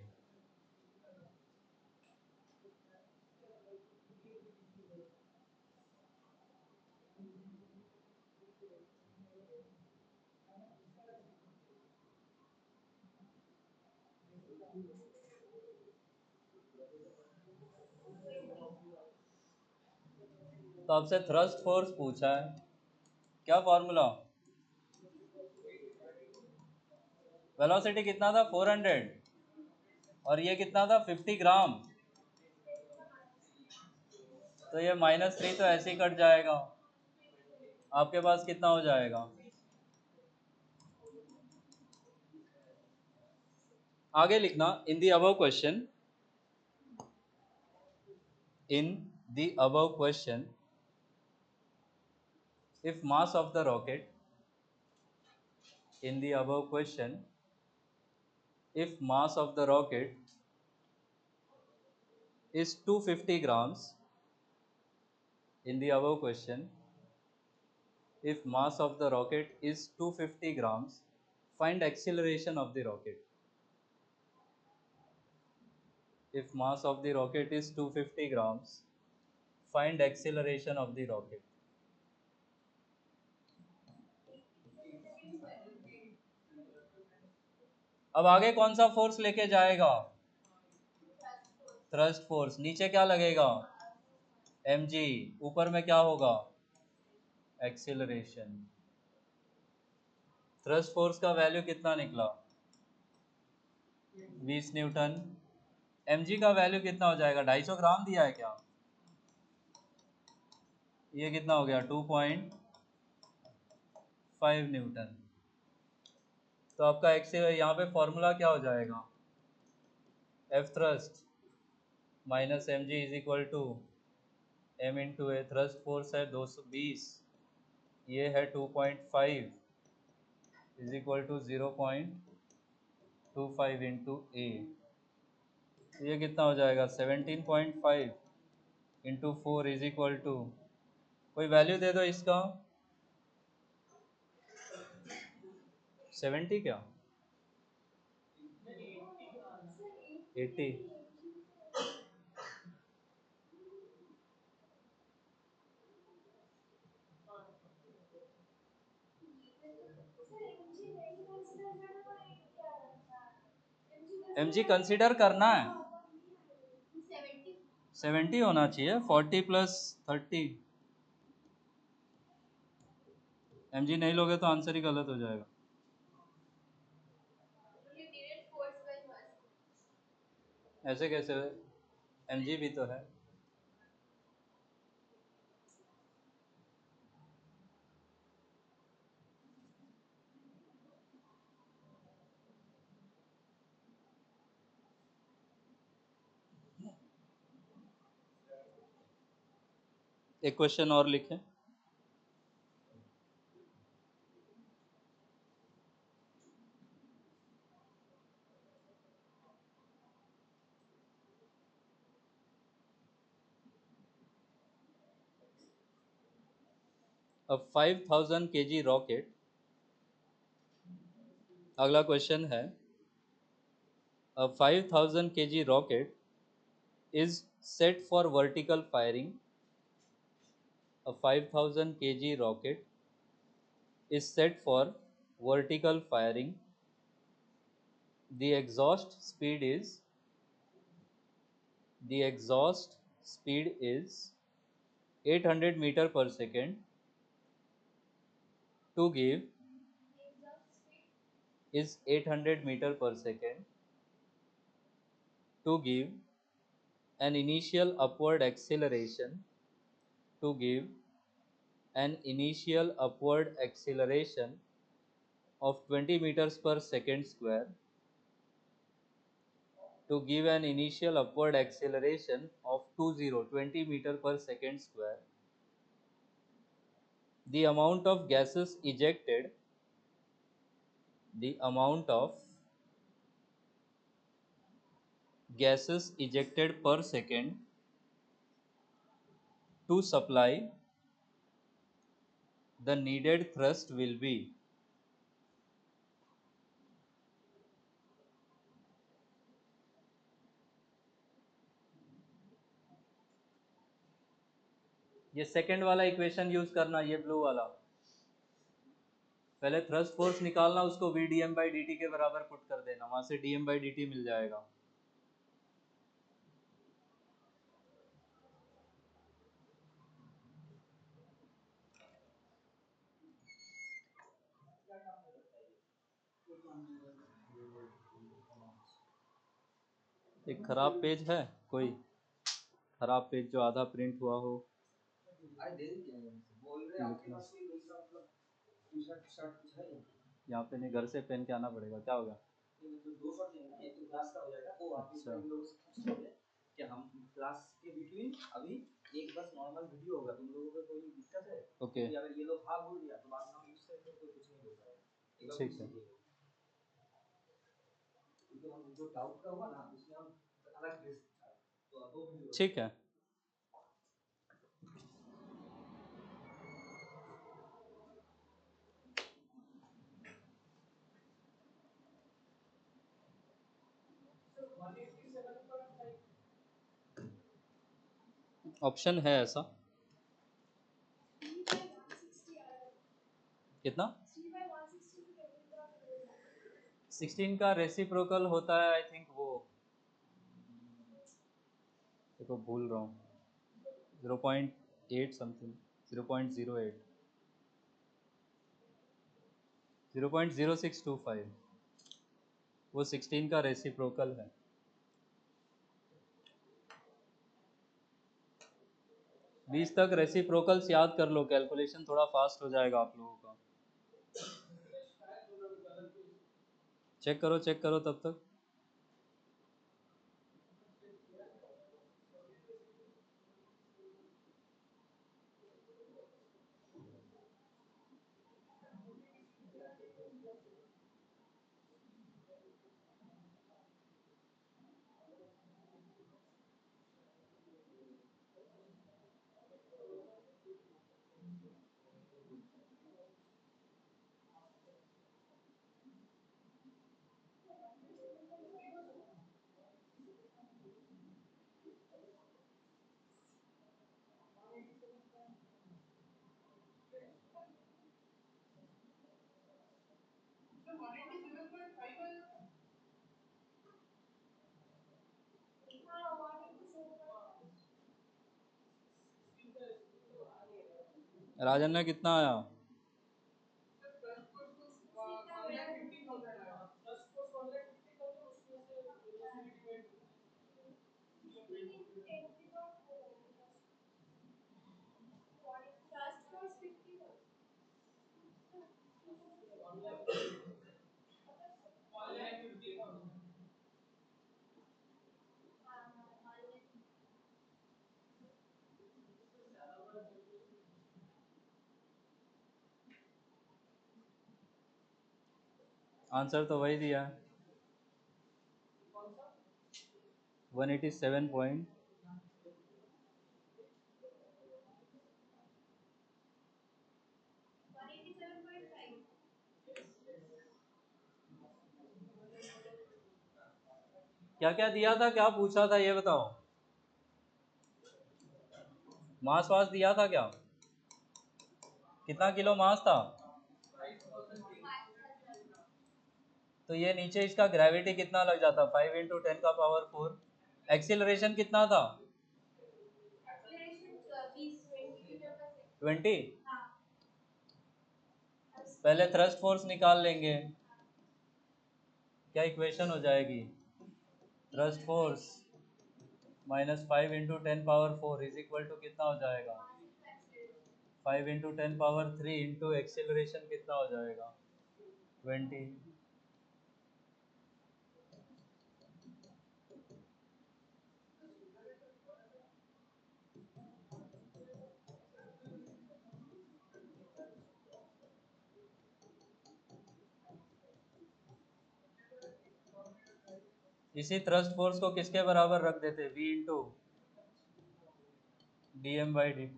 तो आपसे थ्रस्ट फोर्स पूछा है, क्या फॉर्मूला? वेलोसिटी कितना था? 400, और ये कितना था? 50 ग्राम। तो ये -3 तो ऐसे ही कट जाएगा। आपके पास कितना हो जाएगा? आगे लिखना, in the above question, in the above question if mass of the rocket, in the above question, if mass of the rocket is 250 grams, in the above question, if mass of the rocket is 250 grams, find acceleration of the rocket. If mass of the rocket is 250 grams, find acceleration of the rocket. अब आगे कौन सा force लेके जाएगा? Thrust force. नीचे क्या लगेगा? mg। ऊपर में क्या होगा? एक्सीलरेशन। थ्रस्ट फोर्स का वैल्यू कितना निकला? 20 न्यूटन। mg का वैल्यू कितना हो जाएगा? 250 ग्राम दिया है क्या? ये कितना हो गया? 2.5 न्यूटन। तो आपका यहाँ पे फॉर्मूला क्या हो जाएगा? F thrust minus m g is equal to m into a. Thrust force है 220, ये है 2.5 is equal to 0.25 into a. ये कितना हो जाएगा? 17.5 इंटू 4 इज इक्वल टू, कोई वैल्यू दे दो इसका। 70 क्या, 80? mg कंसिडर करना है, 70 होना चाहिए, 40 प्लस 30। mg नहीं लोगे तो आंसर ही गलत हो जाएगा। ऐसे कैसे, mg भी तो है। एक क्वेश्चन और लिखें। अब 5000 kg रॉकेट, अगला क्वेश्चन है, a 5000 kg rocket is set for vertical firing. A 5000 kg rocket is set for vertical firing. The exhaust speed is 800 meter per second. To give is 800 meter per second. To give an initial upward acceleration. To give an initial upward acceleration of 20 meters per second square. To give an initial upward acceleration of 20 meter per second square. The amount of gases ejected, the amount of gases ejected per second to supply the needed thrust will be. ये second वाला equation use करना, ये blue वाला। पहले thrust force निकालना, उसको v dm by dt के बराबर पुट कर देना, वहां से dm by dt मिल जाएगा। एक खराब पेज है कोई, खराब पेज जो आधा प्रिंट हुआ हो, लिखना। यहाँ पे नहीं, घर से पेन के आना पड़ेगा, क्या होगा? अच्छा, कि हम क्लास के बिटवीन अभी एक बस नॉर्मल वीडियो होगा, तुम लोगों को कोई दिक्कत है? ओके, अगर ये लोग हाँ बोल दिया तो बाद में हम यूज करेंगे, कोई कुछ नहीं बोल पाएगा। ठीक है, क्योंकि हम जो डाउट का हुआ ना उसमें हम अलग ड्रेस, तो दो वीडियो। ठीक है, ऑप्शन है ऐसा। कितना? 16 का रेसिप्रोकल होता है, आई थिंक वो, देखो भूल रहा हूँ, 0.8 समथिंग, 0.08, 0.0625, वो 16 का रेसिप्रोकल है। 20 तक रेसिप्रोकल्स याद कर लो, कैलकुलेशन थोड़ा फास्ट हो जाएगा आप लोगों का। चेक करो तब तक। राजन ने कितना आया? आंसर तो वही दिया है, 187 पॉइंट। क्या क्या दिया था, क्या पूछा था ये बताओ। मास वास दिया था क्या? कितना किलो मास था? तो ये नीचे इसका ग्रेविटी कितना लग जाता? 5 × 10⁴। एक्सीलरेशन कितना था? 20। पहले थ्रस्ट फोर्स निकाल लेंगे, क्या इक्वेशन हो जाएगी? Thrust force -5 × 10⁴ is equal to कितना हो जाएगा? 5 × 10⁻³ इंटू एक्सीलरेशन कितना हो जाएगा? 20। इसी थ्रस्ट फोर्स को किसके बराबर रख देते? V into dm/dt।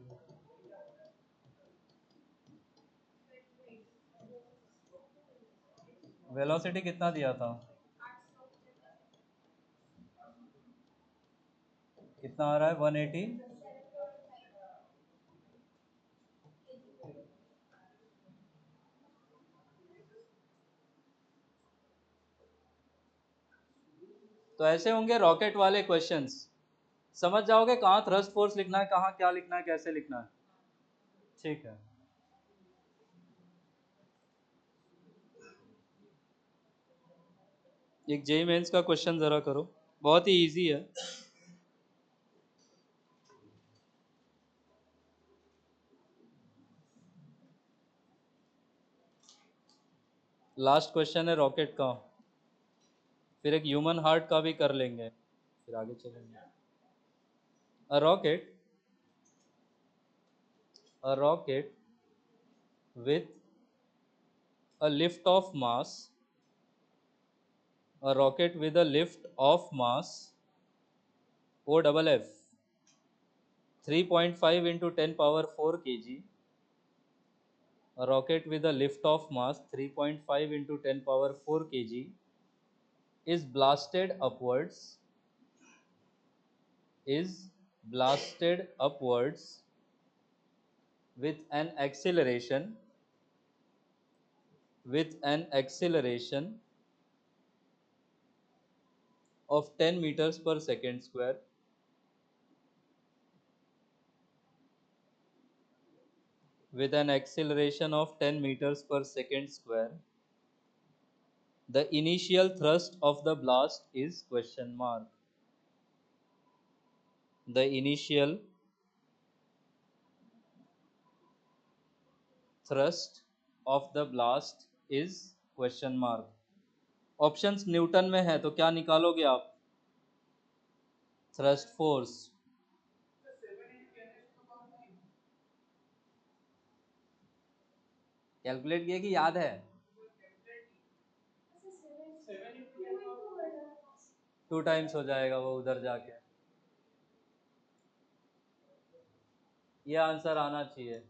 वेलोसिटी कितना दिया था? कितना आ रहा है? 180। तो ऐसे होंगे रॉकेट वाले क्वेश्चंस, समझ जाओगे कहाँ थ्रस्ट फोर्स लिखना है, कहाँ क्या लिखना है, कैसे लिखना है। ठीक है। एक जेई मेंस का क्वेश्चन जरा करो, बहुत ही इजी है। लास्ट क्वेश्चन है रॉकेट का, फिर एक ह्यूमन हार्ट का भी कर लेंगे, फिर आगे चलेंगे। A rocket a rocket with a lift of mass, a rocket with a lift of mass O double F 3.5 into 10⁴ kg, a rocket with a lift of mass 3.5 into 10⁴ kg is blasted upwards with an acceleration of 10 meters per second square, with an acceleration of 10 meters per second square. The initial thrust of the blast is question mark. The initial thrust of the blast is question mark. Options Newton में है तो क्या निकालोगे आप? Thrust force. Calculate किए कि याद है? 2 टाइम्स हो जाएगा वो उधर जाके। ये आंसर आना चाहिए।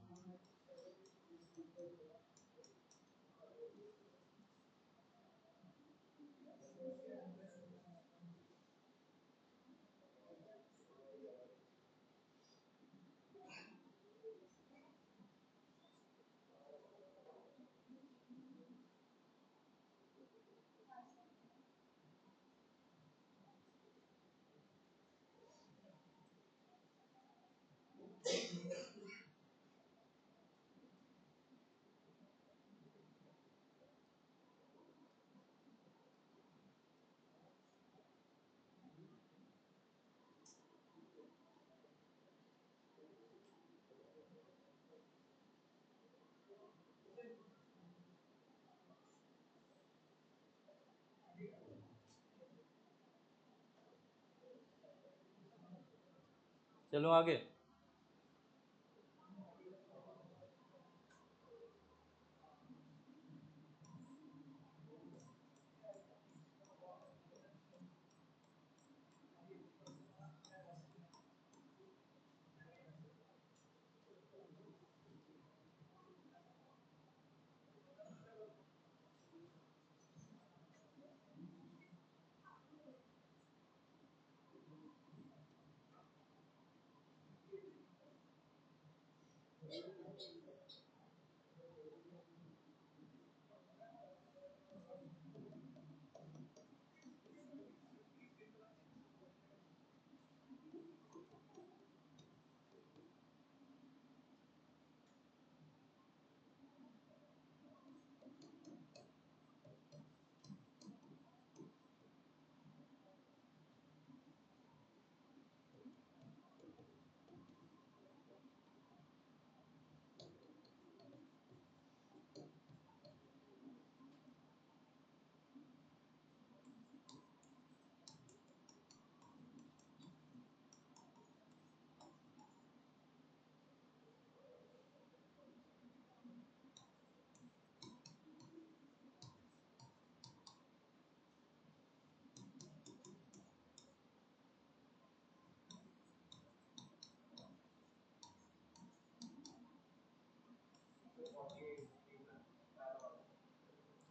चलो आगे।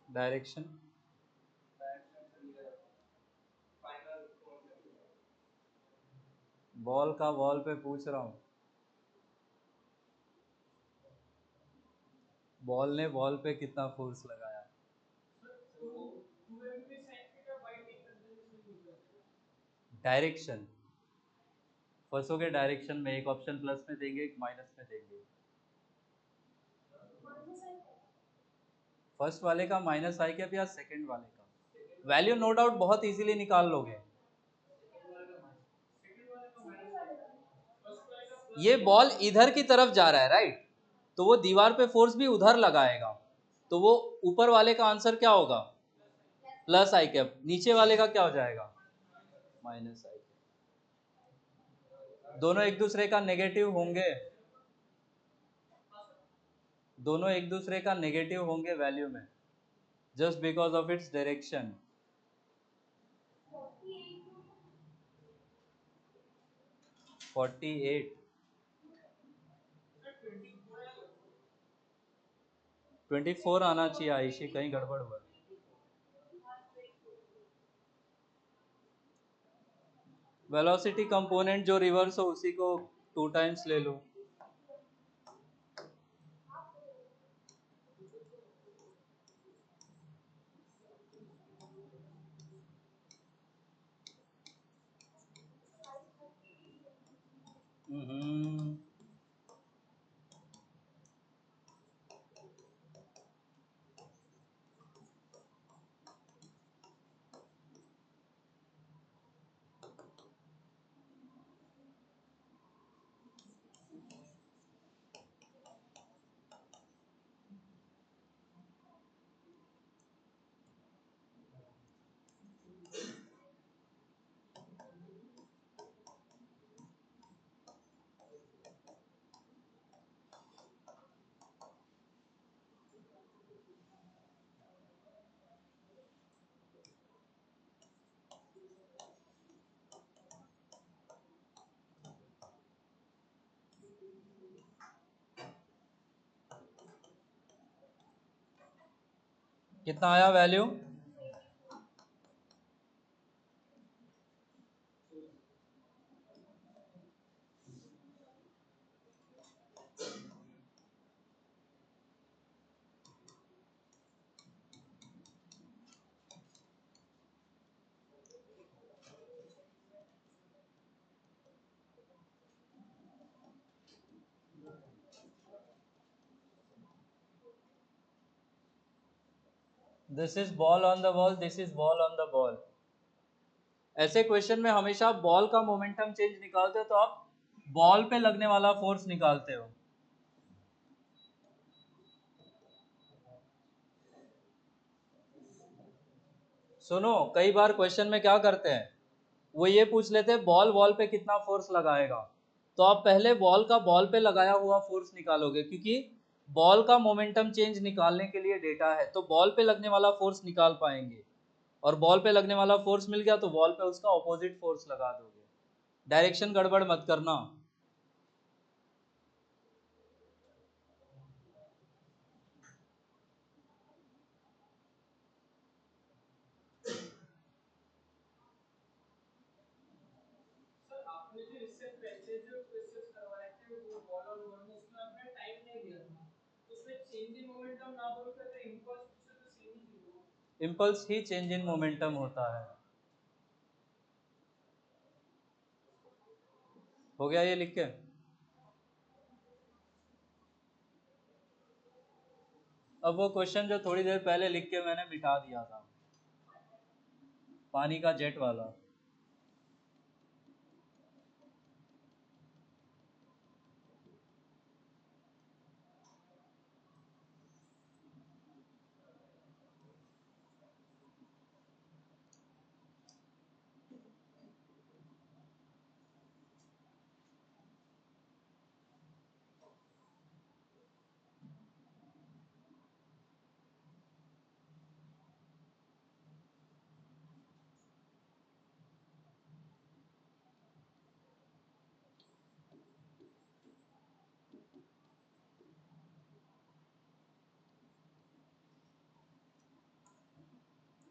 डायरेक्शन, बॉल का बॉल पे पूछ रहा हूँ। बॉल ने बॉल पे कितना फोर्स लगाया? डायरेक्शन, फंसोगे डायरेक्शन में, एक ऑप्शन प्लस में देंगे, एक माइनस में देंगे। फर्स्ट वाले का माइनस आई कैप या सेकंड वाले का? वैल्यू नो डाउट बहुत इजीली निकाल लोगे। ये बॉल इधर की तरफ जा रहा है राइट, तो वो दीवार पे फोर्स भी उधर लगाएगा, तो वो ऊपर वाले का आंसर क्या होगा? प्लस आई कैप। नीचे वाले का क्या हो जाएगा? Minus i cap. दोनों एक दूसरे का नेगेटिव होंगे, दोनों एक दूसरे का नेगेटिव होंगे वैल्यू में, just because of its direction. 48, 24 आना चाहिए आयशी, कहीं गड़बड़ हुआ। वेलोसिटी कंपोनेंट जो रिवर्स हो उसी को 2 टाइम्स ले लो। कितना आया value? This is ball on the ball, this is ball on the ball. ऐसे क्वेश्चन में हमेशा बॉल का मोमेंटम चेंज निकालते हो तो आप बॉल पे लगने वाला फोर्स निकालते हो। सुनो, कई बार क्वेश्चन में क्या करते हैं, वो ये पूछ लेते हैं बॉल वॉल पे कितना फोर्स लगाएगा, तो आप पहले बॉल का बॉल पे लगाया हुआ फोर्स निकालोगे, क्योंकि बॉल का मोमेंटम चेंज निकालने के लिए डेटा है, तो बॉल पे लगने वाला फोर्स निकाल पाएंगे। और बॉल पे लगने वाला फोर्स मिल गया तो बॉल पे उसका ऑपोजिट फोर्स लगा दोगे। डायरेक्शन गड़बड़ मत करना। Impulse he change in momentum होता है। हो गया ये लिख के? अब वो क्वेश्चन जो थोड़ी देर पहले लिख के मैंने मिटा दिया था, पानी का जेट वाला।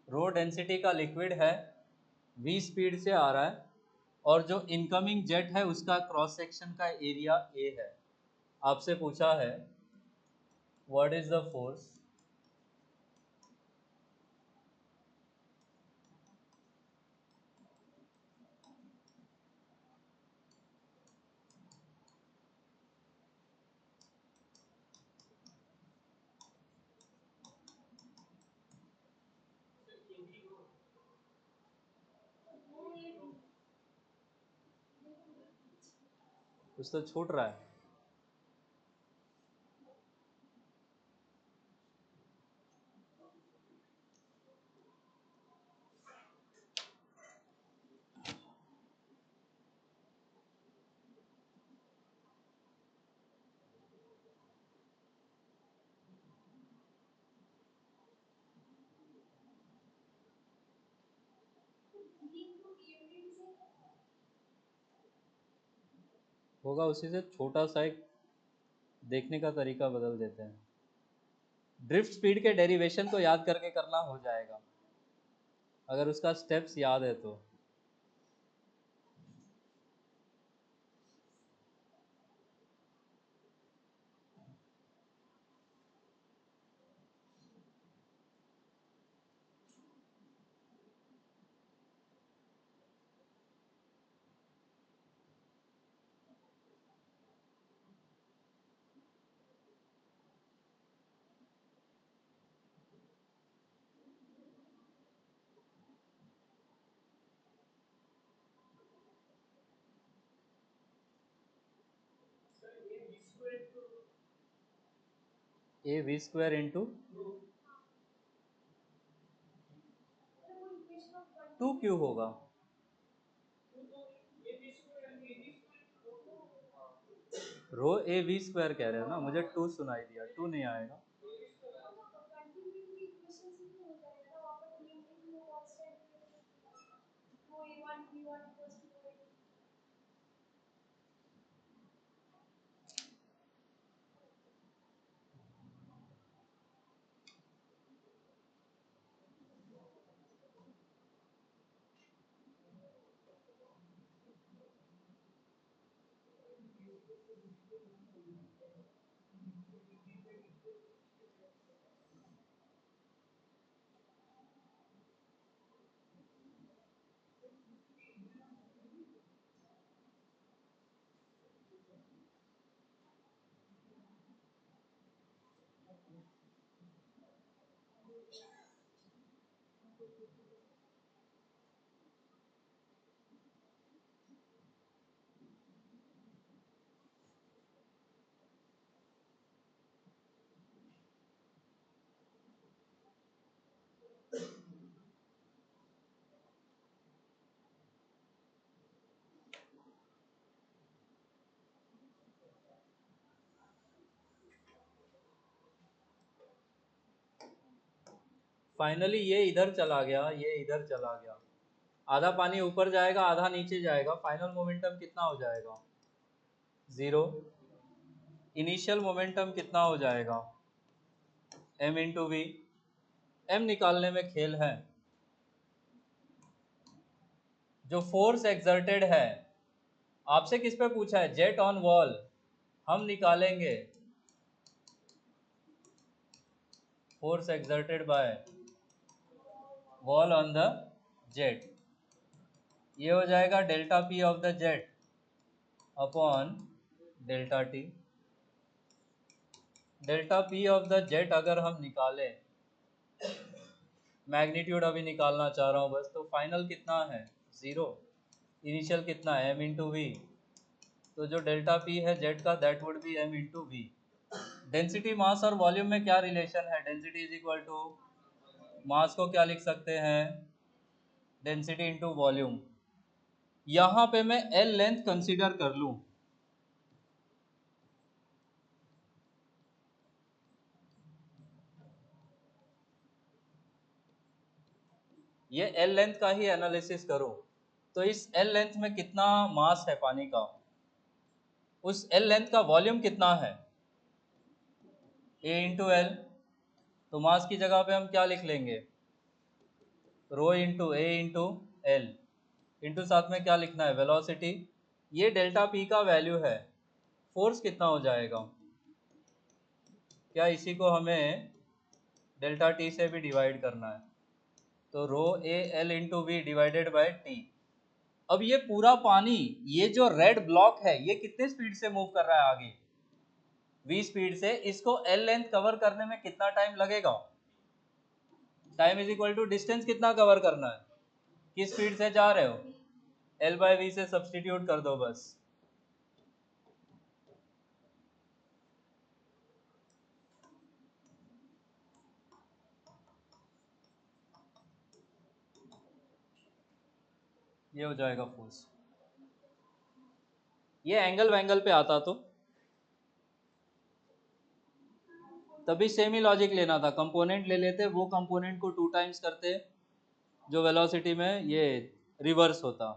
रो डेंसिटी का लिक्विड है, v स्पीड से आ रहा है, और जो इनकमिंग जेट है उसका क्रॉस सेक्शन का एरिया a है। आपसे पूछा है व्हाट इज द फोर्स। कुछ तो छूट रहा है। होगा उसी से, छोटा सा एक देखने का तरीका बदल देते हैं। ड्रिफ्ट स्पीड के डेरिवेशन को याद करके करना हो जाएगा, अगर उसका स्टेप्स याद है तो। ए वी स्क्वायर इंटू 2 क्यू होगा। रो ए वी स्क्वायर कह रहे हो ना, मुझे 2 सुनाई दिया, 2 नहीं आएगा। फाइनली ये इधर चला गया, ये इधर चला गया, आधा पानी ऊपर जाएगा आधा नीचे जाएगा, फाइनल मोमेंटम कितना हो जाएगा? 0। इनिशियल मोमेंटम कितना हो जाएगा? m into we. m निकालने में खेल है। जो फोर्स एक्सर्टेड है, आपसे किस पे पूछा है? Jet on wall. हम निकालेंगे force exerted by wall on the jet. ये हो जाएगा delta P of the jet upon delta T. Delta P of the jet अगर हम निकालें, मैग्नीट्यूड अभी निकालना चाह रहा हूँ बस, तो फाइनल कितना है? 0। इनिशियल कितना है? m into V. तो जो डेल्टा पी है जेट का, that would be m into V. Density, mass और वॉल्यूम में क्या रिलेशन है? Density is equal to mass को क्या लिख सकते हैं? Density into volume. यहाँ पे मैं L लेंथ कंसीडर कर लूँ, ये L लेंथ का ही एनालिसिस करूँ, तो इस L लेंथ में कितना मास है पानी का, उस L लेंथ का वॉल्यूम कितना है? A into L. तो मास की जगह पे हम क्या लिख लेंगे? रो इंटू ए इंटू एल, इंटू साथ में क्या लिखना है? वेलोसिटी। ये डेल्टा पी का वैल्यू है। फोर्स कितना हो जाएगा? क्या इसी को हमें डेल्टा टी से भी डिवाइड करना है? तो rho A L into V divided by T. अब ये पूरा पानी, ये जो रेड ब्लॉक है, ये कितने स्पीड से मूव कर रहा है आगे? v स्पीड से। इसको L लेंथ कवर करने में कितना टाइम लगेगा? Time is equal to distance कितना कवर करना है, किस स्पीड से जा रहे हो, L बाय वी से सब्सटीट्यूट कर दो बस। ये हो जाएगा फोर्स। ये एंगल वैंगल पे आता तो तभी सेम ही लॉजिक लेना था, कंपोनेंट ले लेते, वो कंपोनेंट को 2 टाइम्स करते, जो वेलोसिटी में ये रिवर्स होता।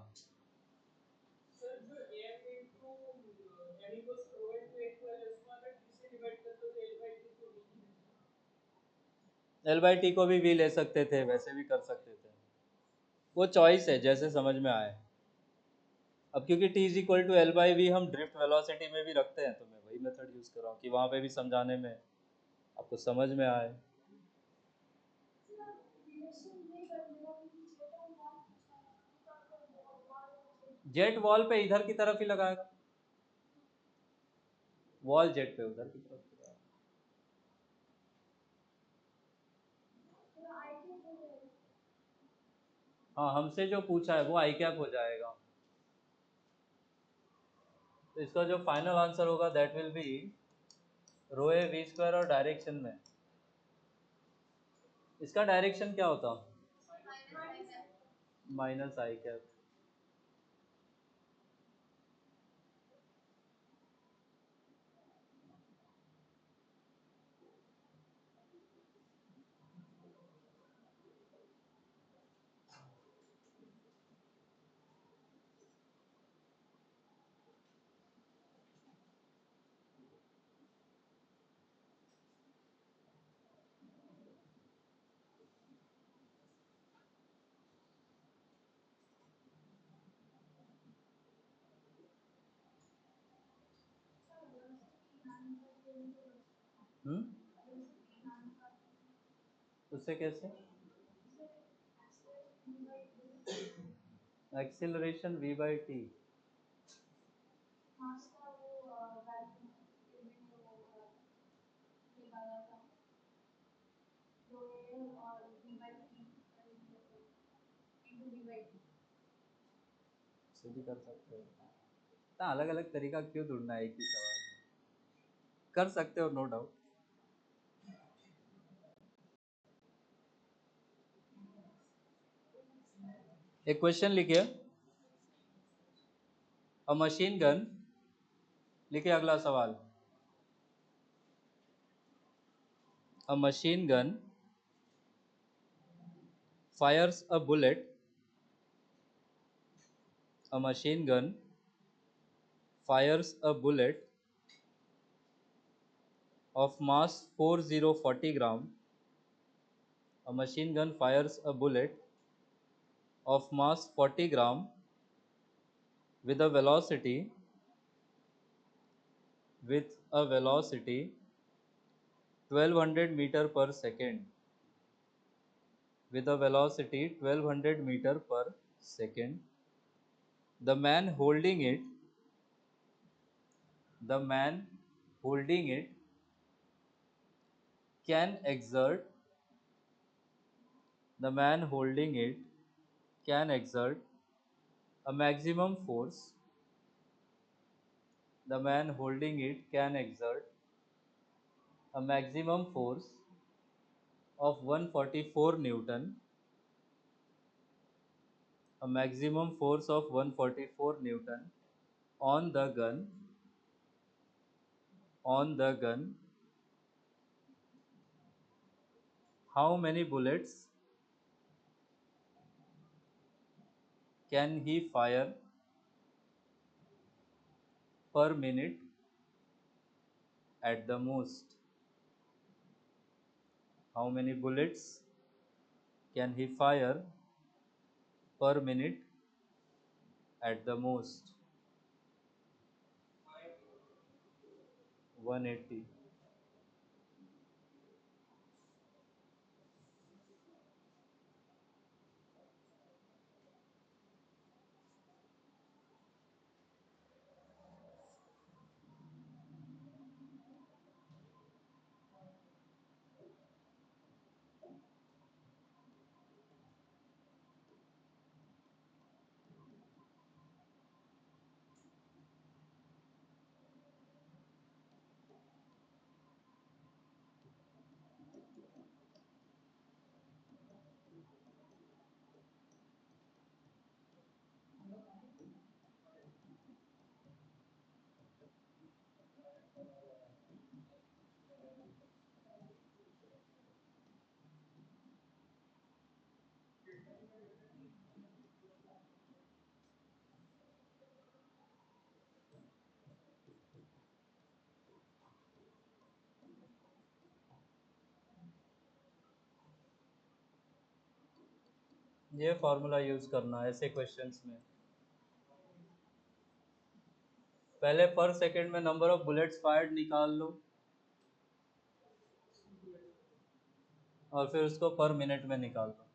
L बाई टी को भी v ले सकते थे, वैसे भी कर सकते थे, वो चॉइस है जैसे समझ में आए। अब क्योंकि t is equal to L by v हम ड्रिफ्ट वेलोसिटी में भी रखते हैं, तो मैं वही मेथड यूज कर रहा हूँ कि वहाँ पे भी समझाने में आपको समझ में आए। जेट वॉल पे इधर की तरफ ही लगाएगा, वॉल जेट पे उधर की तरफ लगाएगा। हाँ, हमसे जो पूछा है वो आई कैप हो जाएगा। तो इसका जो फाइनल आंसर होगा that will be rho a v square, और डायरेक्शन में इसका डायरेक्शन क्या होता? Minus i cap. उससे कैसे? Acceleration v by t. से भी कर सकते हो, इतना अलग अलग तरीका क्यों ढूंढना है एक ही सवाल में? कर सकते हो, नो डाउट। एक क्वेश्चन लिखिए, अ मशीन गन, लिखिए अगला सवाल, अ machine gun fires a bullet, a machine gun fires a bullet of mass 4040 gram. A machine gun fires a bullet of mass 40 gram with a velocity with a velocity 1200 meter per second with a velocity 1200 meter per second. The man holding it the man holding it can exert the man holding it can exert a maximum force. The man holding it can exert a maximum force of 144 Newton, a maximum force of 144 Newton on the gun on the gun. How many bullets can he fire per minute at the most? How many bullets can he fire per minute at the most? 180. ये formula use करना है ऐसे questions में। पहले पर second में number of bullets fired निकाल लो और फिर उसको पर मिनट में निकाल दो।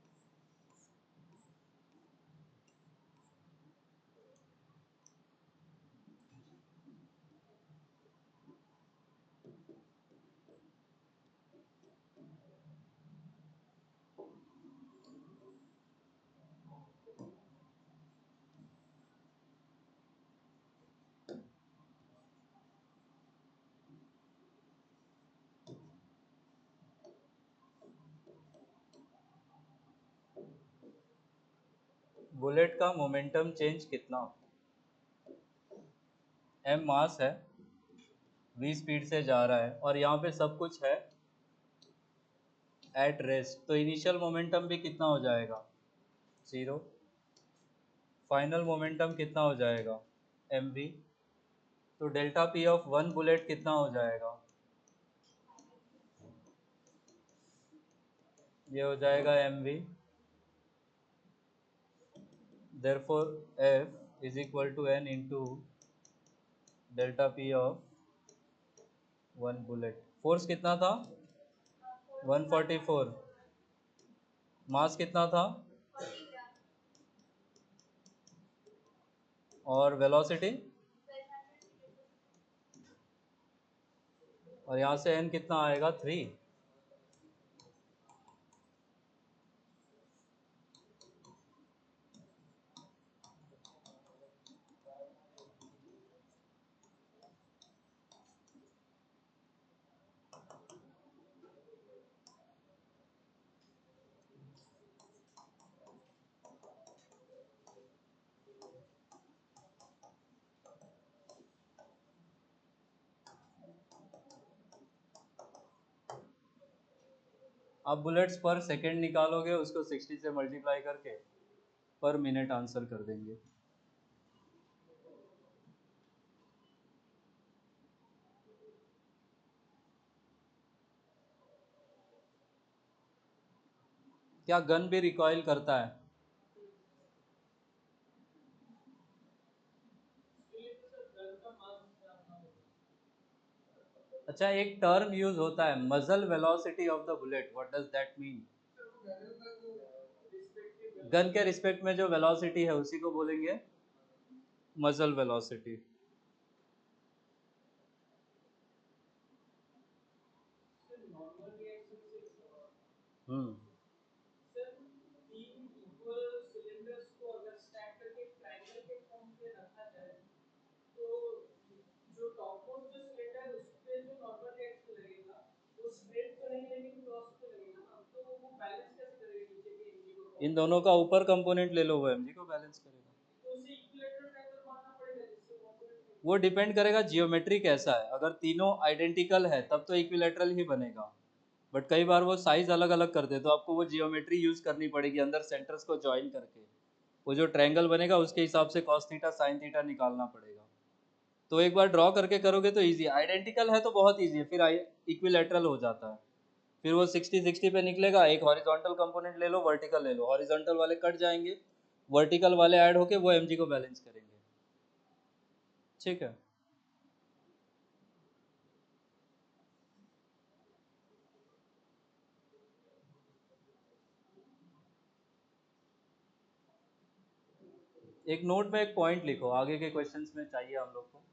बुलेट का मोमेंटम चेंज कितना? m मास है, v स्पीड से जा रहा है और यहाँ पे सब कुछ है एट रेस्ट, तो इनिशियल मोमेंटम भी कितना हो जाएगा? 0। फाइनल मोमेंटम कितना हो जाएगा? mv। तो delta P of one bullet कितना हो जाएगा? ये हो जाएगा mv। therefore f is equal to n into delta P of one bullet. Force कितना था? 144। मास कितना था? और वेलोसिटी? और यहाँ से n कितना आएगा? 3। आप बुलेट्स पर सेकंड निकालोगे, उसको 60 से मल्टीप्लाई करके पर मिनट आंसर कर देंगे। क्या गन भी रिकॉइल करता है? अच्छा, एक टर्म यूज होता है, मजल velocity of the bullet, what does that mean? Gun के रिस्पेक्ट में जो वेलोसिटी है उसी को बोलेंगे मजल वेलोसिटी। हम्म। इन दोनों का ऊपर कंपोनेंट ले लो, वो एमजी को बैलेंस करेगा। वो डिपेंड करेगा जियोमेट्री कैसा है, अगर तीनों आइडेंटिकल है तब तो इक्विलेटरल ही बनेगा। बट कई बार वो साइज अलग अलग कर दे तो आपको वो जियोमेट्री यूज करनी पड़ेगी, अंदर सेंटर्स को ज्वाइन करके वो जो ट्रायंगल बनेगा उसके हिसाब से कॉस थीटा साइन थीटा निकालना पड़ेगा। तो एक बार ड्रॉ करके करोगे तो इजी, आइडेंटिकल है तो बहुत इजी है, फिर इक्विलेटरल हो जाता है। फिर वो 60-60 पे निकलेगा, एक हॉरिजॉन्टल कंपोनेंट ले लो, वर्टिकल ले लो, हॉरिजॉन्टल वाले कट जाएंगे, वर्टिकल वाले ऐड होके वो एमजी को बैलेंस करेंगे। ठीक है। एक नोट में एक पॉइंट लिखो, आगे के क्वेश्चंस में चाहिए हम लोग को।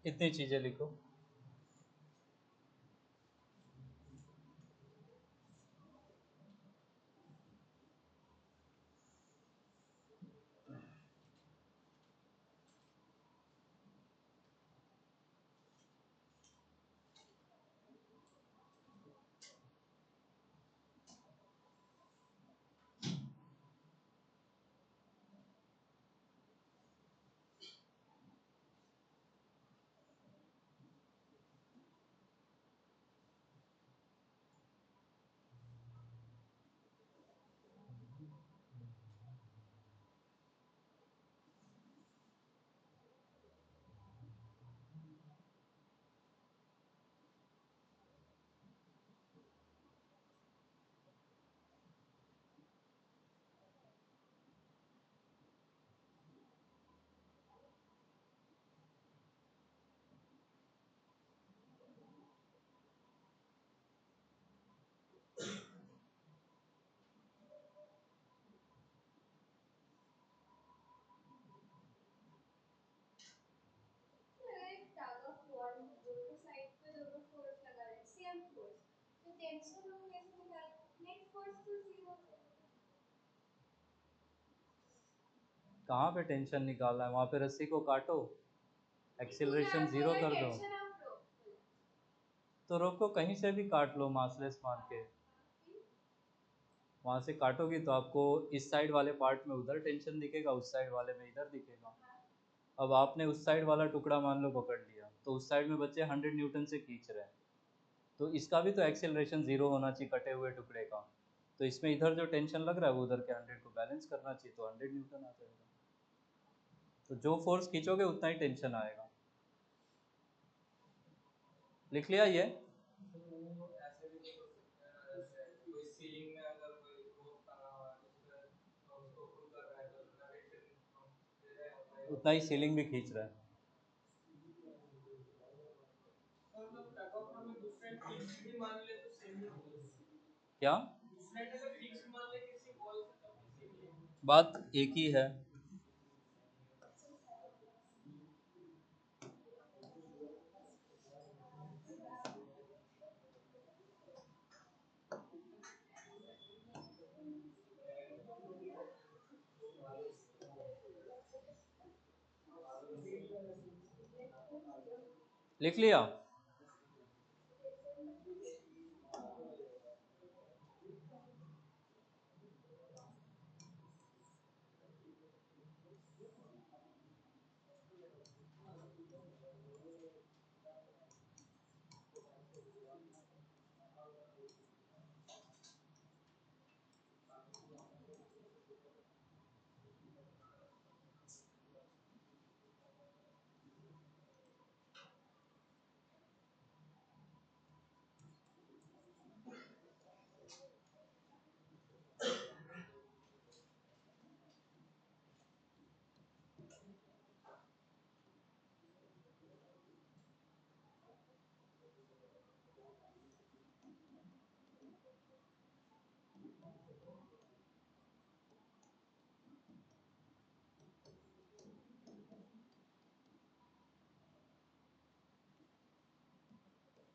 इतनी चीजें लिखो। टग ऑफ वॉर में दोनों साइड पे दोनों फोर्स लगा रहे हैं सेम फोर्स, तो टेंशन हम कैसे निकालेंगे? नेट फोर्स तो जीरो है। कहाँ पे टेंशन निकालना है, वहां पे रस्सी को काटो। एक्सेलरेशन जीरो कर दो तो रोको, कहीं से भी काट लो मासलेस मान के, वहां से काटोगी तो आपको इस साइड वाले पार्ट में उधर टेंशन दिखेगा, उस साइड वाले में इधर दिखेगा। अब आपने उस साइड वाला टुकड़ा मान लो पकड़ लिया, तो उस साइड में बच्चे 100 न्यूटन से खींच रहे हैं, तो इसका भी तो एक्सेलरेशन जीरो होना चाहिए कटे हुए टुकड़े का। तो इसमें इधर जो टेंशन लग रहा है वो उधर के 100 को बैलेंस करना चाहिए, तो 100 न्यूटन आ जाएगा। तो जो फोर्स खींचोगे उतना ही टेंशन आएगा। लिख लिया ये? उतना ही सीलिंग भी खींच रहा है। क्या बात एक ही है। लिख लिया?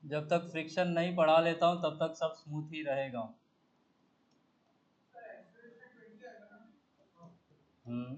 जब तक फ्रिक्शन नहीं बढ़ा लेता हूँ तब तक सब स्मूथ ही रहेगा। हम्म।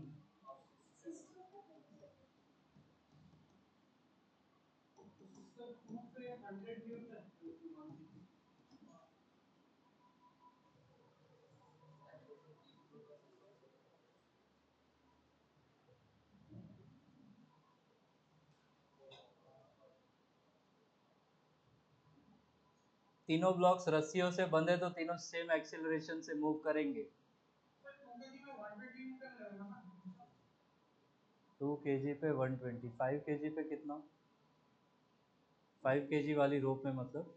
तीनों ब्लॉक्स रस्सियों से बंधे तो तीनों सेम एक्सेलरेशन से मूव करेंगे। 2 kg पे 120, 5 kg पे कितना? 5 kg वाली रोप में मतलब?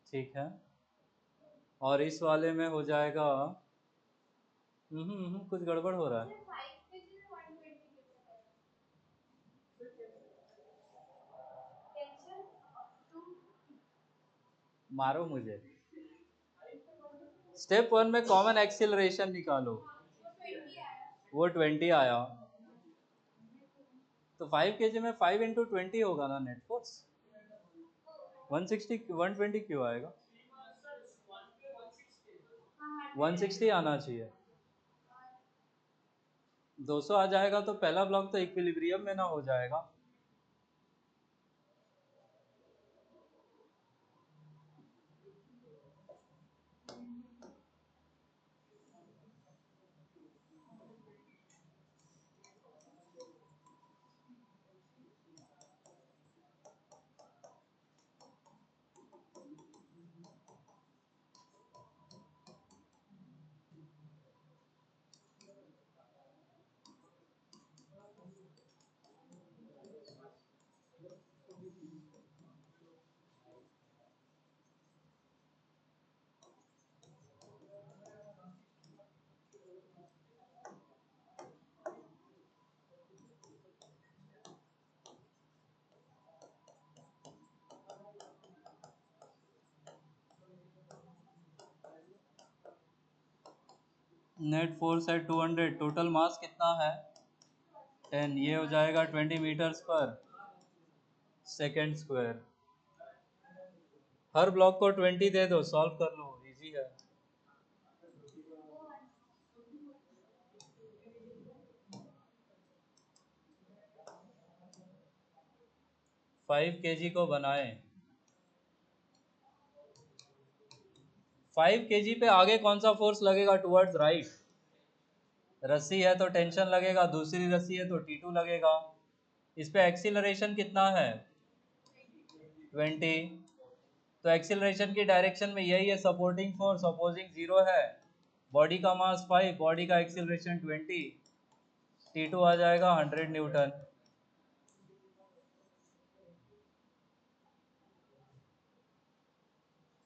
ठीक है। और इस वाले में हो जाएगा कुछ गड़बड़ हो रहा है। मारो मुझे। स्टेप 1 में कॉमन एक्सीलरेशन निकालो। वो 20 आया, तो 5 kg में 5 × 20 होगा ना नेट फोर्स। 160 120 क्यों आएगा? 160 आना चाहिए। 200 आ जाएगा तो पहला ब्लॉक तो इक्विलिब्रियम में ना हो जाएगा। नेट फोर्स है 200, टोटल मास कितना है 10, ये हो जाएगा 20 मीटर्स पर सेकेंड स्क्वायर। हर ब्लॉक को 20 दे दो, सॉल्व कर लो, इजी है। 5 kg को बनाए, 5 kg पे आगे कौन सा फोर्स लगेगा टुवर्ड्स राइट? रस्सी है तो टेंशन लगेगा, दूसरी रस्सी है तो T2 लगेगा। इस पे एक्सीलरेशन कितना है? 20। तो एक्सीलरेशन की डायरेक्शन में यही है, सपोर्टिंग फोर्स, अपोजिंग 0 है। बॉडी का मास 5, बॉडी का एक्सीलरेशन 20, T2 आ जाएगा 100 न्यूटन।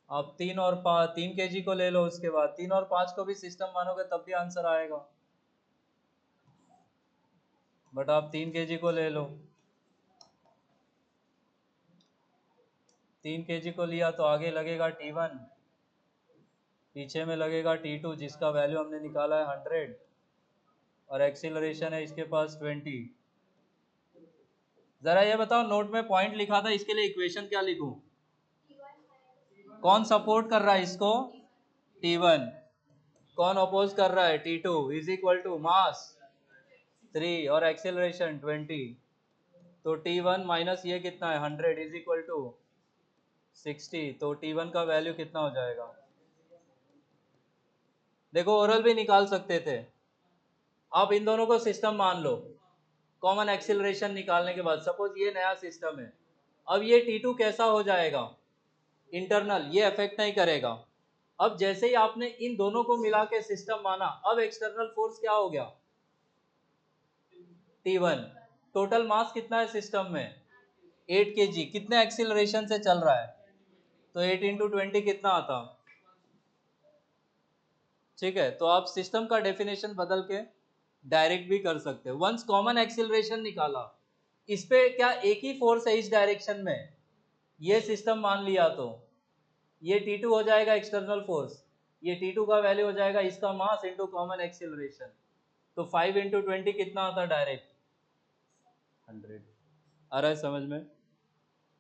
आप 3 kg को ले लो, उसके बाद 3 और 5 को भी सिस्टम मानोगे तब भी आंसर आएगा, बट आप 3 kg को ले लो। 3 kg को लिया तो आगे लगेगा T1, पीछे में लगेगा T2 जिसका वैल्यू हमने निकाला है 100, और एक्सीलरेशन है इसके पास 20। जरा ये बताओ, नोट में पॉइंट लिखा था, इसके लिए इक्वेशन क्या लिखूं? कौन सपोर्ट कर रहा है इसको? T1। कौन अपोज कर रहा है? T2 इज इक्वल टू मास 3 और एक्सेलरेशन 20। तो T1 माइनस ये कितना है 100 इज इक्वल टू 60। तो T1 का वैल्यू कितना हो जाएगा? देखो ओरल भी निकाल सकते थे, आप इन दोनों को सिस्टम मान लो। कॉमन एक्सेलरेशन निकालने के बाद सपोज ये नया सिस्टम है, अब ये T2 कैसा हो जाएगा? इंटरनल, ये अफेक्ट नहीं करेगा। अब जैसे ही आपने इन दोनों को मिला के सिस्टम माना, अब एक्सटर्नल फोर्स क्या हो गया? T1। टोटल मास कितना है सिस्टम में? 8 kg। कितने एक्सीलरेशन से चल रहा है? तो 8 इंटू 20 कितना आता? ठीक है, तो आप सिस्टम का डेफिनेशन बदल के डायरेक्ट भी कर सकते हो। वंस कॉमन एक्सीलरेशन निकाला, इस पे क्या एक ही फोर्स है इस डायरेक्शन में, ये सिस्टम मान लिया, तो ये T2 हो जाएगा एक्सटर्नल फोर्स, ये T2 का वैल्यू हो जाएगा इसका मास इंटू कॉमन एक्सीलरेशन। तो 5 इंटू 20 कितना आता? डायरेक्ट 100। आ रहा है समझ में?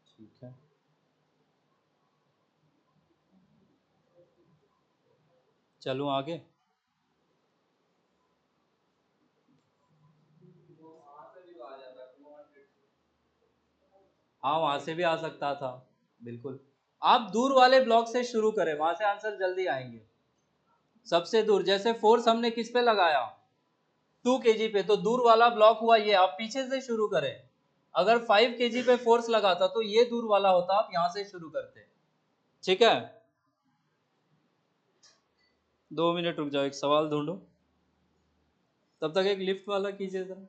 ठीक है, चलूं आगे। हाँ, वहां से भी आ सकता था, बिल्कुल। आप दूर वाले ब्लॉक से शुरू करें, वहां से आंसर जल्दी आएंगे। सबसे दूर, जैसे फोर्स हमने किस पे लगाया? 2 kg पे, तो दूर वाला ब्लॉक हुआ ये। आप पीछे से शुरू करें, अगर 5 kg पे फोर्स लगाता तो ये दूर वाला होता, आप यहां से शुरू करते। ठीक है, 2 मिनट रुक जाओ, एक सवाल ढूंढो, तब तक एक लिफ्ट वाला कीजिए जरा।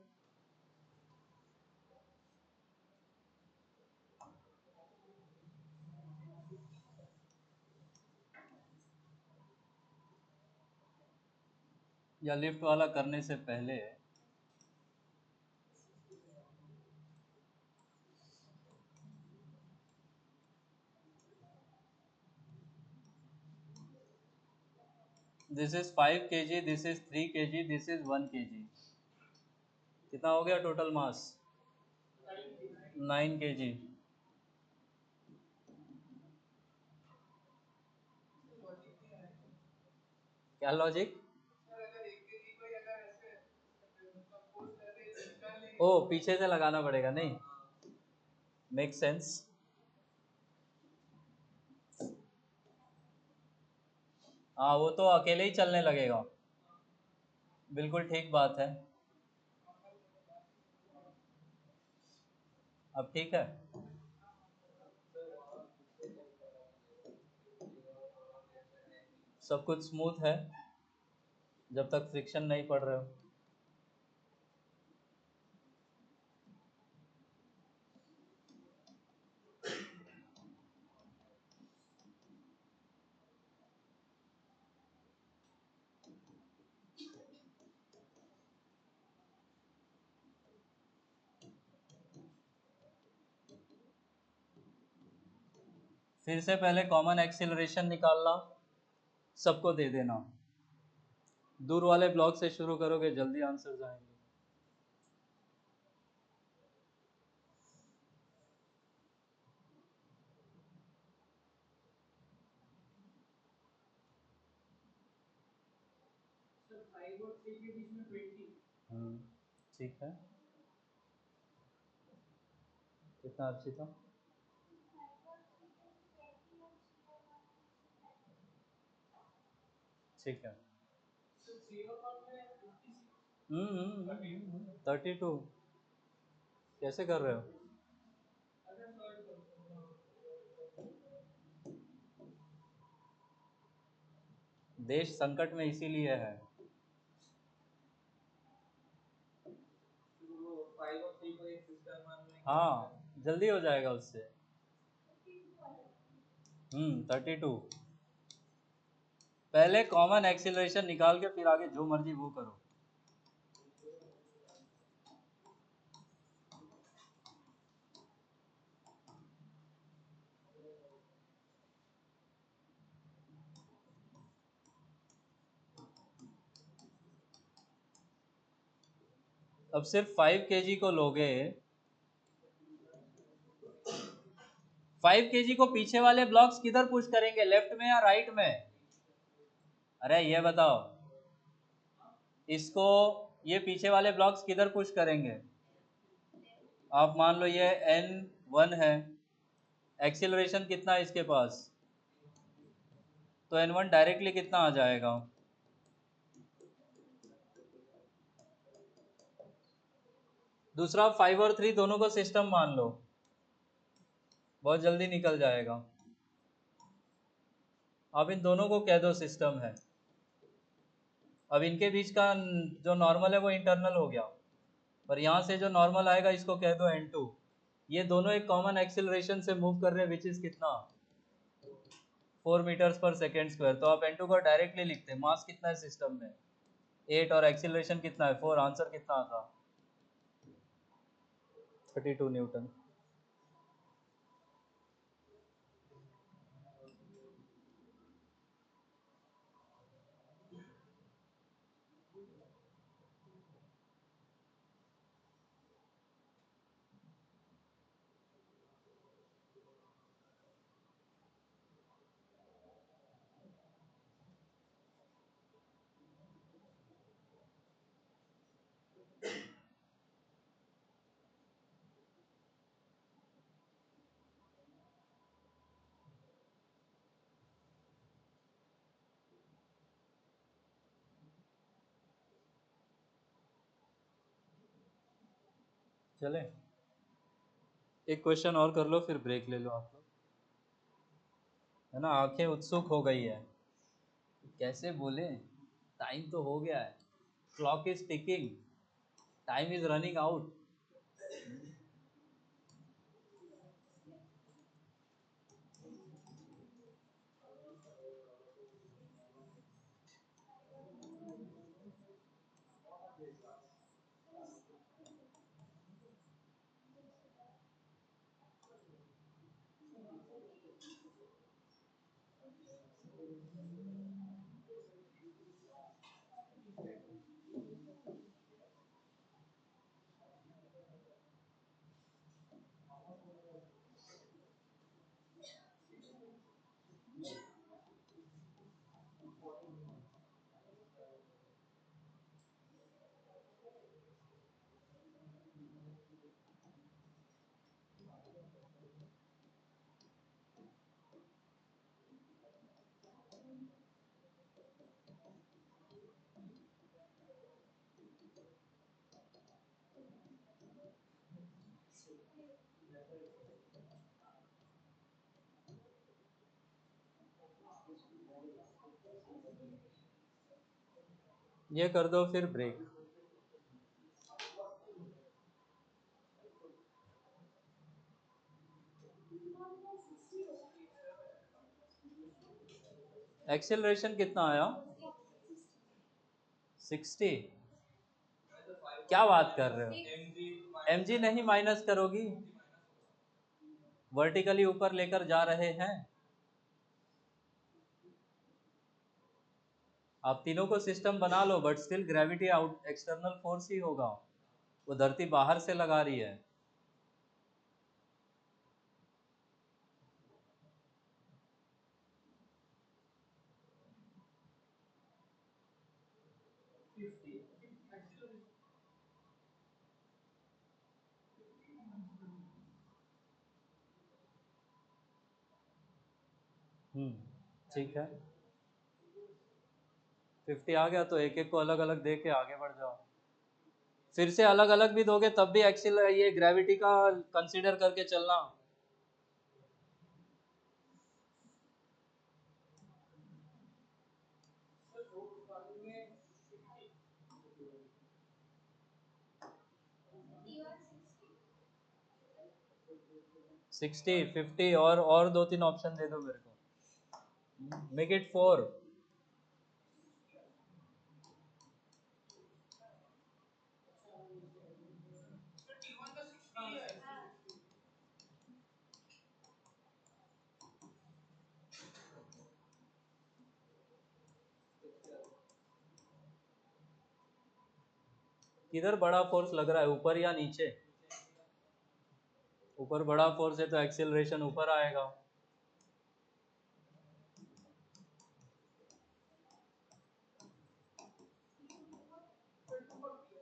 या लिफ्ट वाला करने से पहले this is 5 kg, this is 3 kg, this is 1 kg। कितना हो गया टोटल मास? 9 kg। क्या लॉजिक? ओ, पीछे से लगाना पड़ेगा, नहीं मेक सेंस। हाँ, वो तो अकेले ही चलने लगेगा, बिल्कुल ठीक बात है। अब ठीक है, सब कुछ स्मूथ है जब तक फ्रिक्शन नहीं पड़ रहे हो। फिर से पहले कॉमन एक्सीलरेशन निकालना, सबको दे देना। दूर वाले ब्लॉक से शुरू करोगे जल्दी आंसर आएंगे। ठीक है, कितना अर्चिता? ठीक है। 32 कैसे कर रहे हो? देश संकट में इसीलिए है। हाँ, जल्दी हो जाएगा उससे। 32। पहले कॉमन एक्सीलरेशन निकाल के फिर आगे जो मर्जी वो करो। अब सिर्फ 5 kg को लोगे। 5 kg को पीछे वाले ब्लॉक्स किधर पुश करेंगे, लेफ्ट में या राइट में? अरे ये बताओ, इसको ये पीछे वाले ब्लॉक्स किधर पुश करेंगे? आप मान लो ये N1 है, एक्सीलरेशन कितना है इसके पास, तो N1 डायरेक्टली कितना आ जाएगा? दूसरा 5 और 3 दोनों को सिस्टम मान लो, बहुत जल्दी निकल जाएगा। अब इन दोनों को कह दो सिस्टम है। अब इनके बीच का जो नॉर्मल है वो इंटरनल हो गया, पर यहाँ से जो नॉर्मल आएगा इसको कह दो N2। ये दोनों एक कॉमन एक्सिलरेशन से मूव कर रहे हैं, विच इज कितना? 4 मीटर्स पर सेकेंड स्क्वायर। तो आप N2 को डायरेक्टली लिखते हैं। मास कितना है सिस्टम में? 8, और एक्सिलरेशन कितना है? 4। आंसर कितना आता? 32 न्यूटन। चले, एक क्वेश्चन और कर लो फिर ब्रेक ले लो आप लोग, है ना? आंखें उत्सुक हो गई है, कैसे बोले? टाइम तो हो गया है, clock is ticking, time is running out. ये कर दो फिर ब्रेक। एक्सेलरेशन कितना आया? 60। क्या बात कर रहे हो? mg नहीं माइनस करोगी? वर्टिकली ऊपर लेकर जा रहे हैं। आप तीनों को सिस्टम बना लो, but still gravity out external force ही होगा, वो धरती बाहर से लगा रही है। हम्म, ठीक है। 50 आ गया तो एक एक को अलग अलग दे के आगे बढ़ जाओ। फिर से अलग अलग भी दोगे तब भी एक्सिल ये ग्रेविटी का कंसीडर करके चलना। T और 60 60 50 और दो तीन ऑप्शन दे दो मेरे को। Make it 4। किधर बड़ा फोर्स लग रहा है, ऊपर या नीचे? ऊपर बड़ा फोर्स है तो एक्सेलरेशन ऊपर आएगा।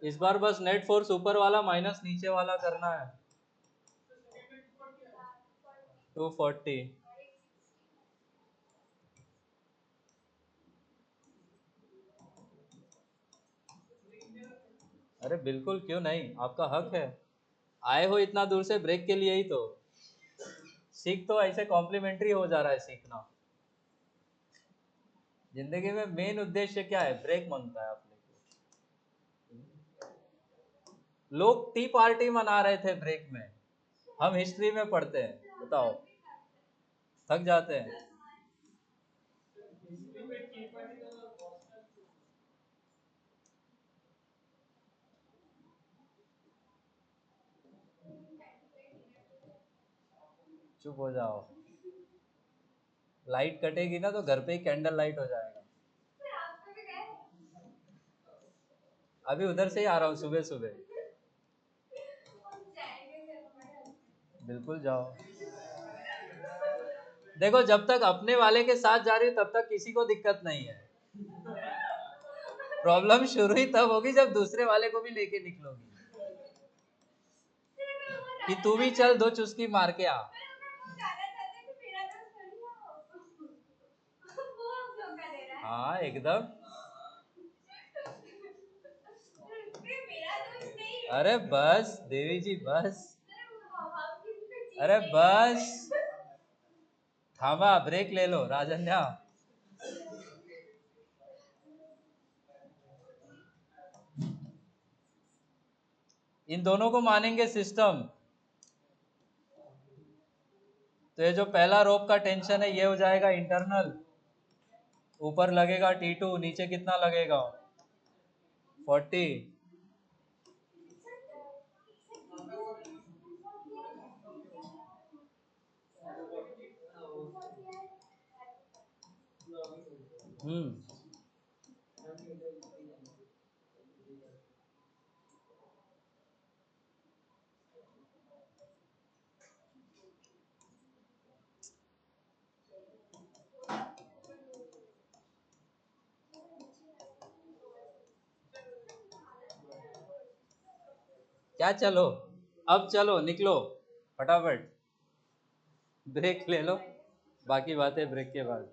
इस बार बस नेट फोर्स ऊपर वाला माइनस नीचे वाला करना है। 240। और एक 60 अरे बिल्कुल, क्यों नहीं, आपका हक है। आए हो इतना दूर से ब्रेक के लिए ही तो। सीख तो ऐसे कॉम्प्लीमेंट्री हो जा रहा है सीखना। जिंदगी में मेन उद्देश्य क्या है? ब्रेक मांगता है आपने को। लोग टी पार्टी मना रहे थे ब्रेक में, हम हिस्ट्री में पढ़ते हैं, बताओ। थक जाते हैं। चुप हो जाओ। लाइट कटेगी ना तो घर पे ही कैंडल लाइट हो जाएगा। फिर आप तो भी गए अभी उधर से ही आ रहा हूँ सुबह सुबह। हम जाएंगे जब हमारे husband बिल्कुल जाओ। देखो, जब तक अपने वाले के साथ जा रही हो तब तक किसी को दिक्कत नहीं है। प्रॉब्लम शुरू ही तब होगी जब दूसरे वाले को भी लेके निकलोगी फिर वो कि जाना तू भी चाहता चल है, 2 चुस्की मार के आ। फिर अगर वो जाना चाहता है तो मेरा दोस्त थोड़ी है वो हम लोग का दे रहा है। हाँ एकदम। फिर मेरा दोस्त नहीं है। अरे बस देवी जी बस। फिर हम किसी को चीज अरे नहीं बस, देंगे। थामा, ब्रेक ले लो राजन्या। इन दोनों को मानेंगे सिस्टम तो ये जो पहला रोप का टेंशन है ये हो जाएगा इंटरनल। ऊपर लगेगा T2, नीचे कितना लगेगा? 40। हम्म। क्या चलो? अब चलो निकलो फटाफट। ब्रेक ले लो, बाकी बातें ब्रेक के बाद।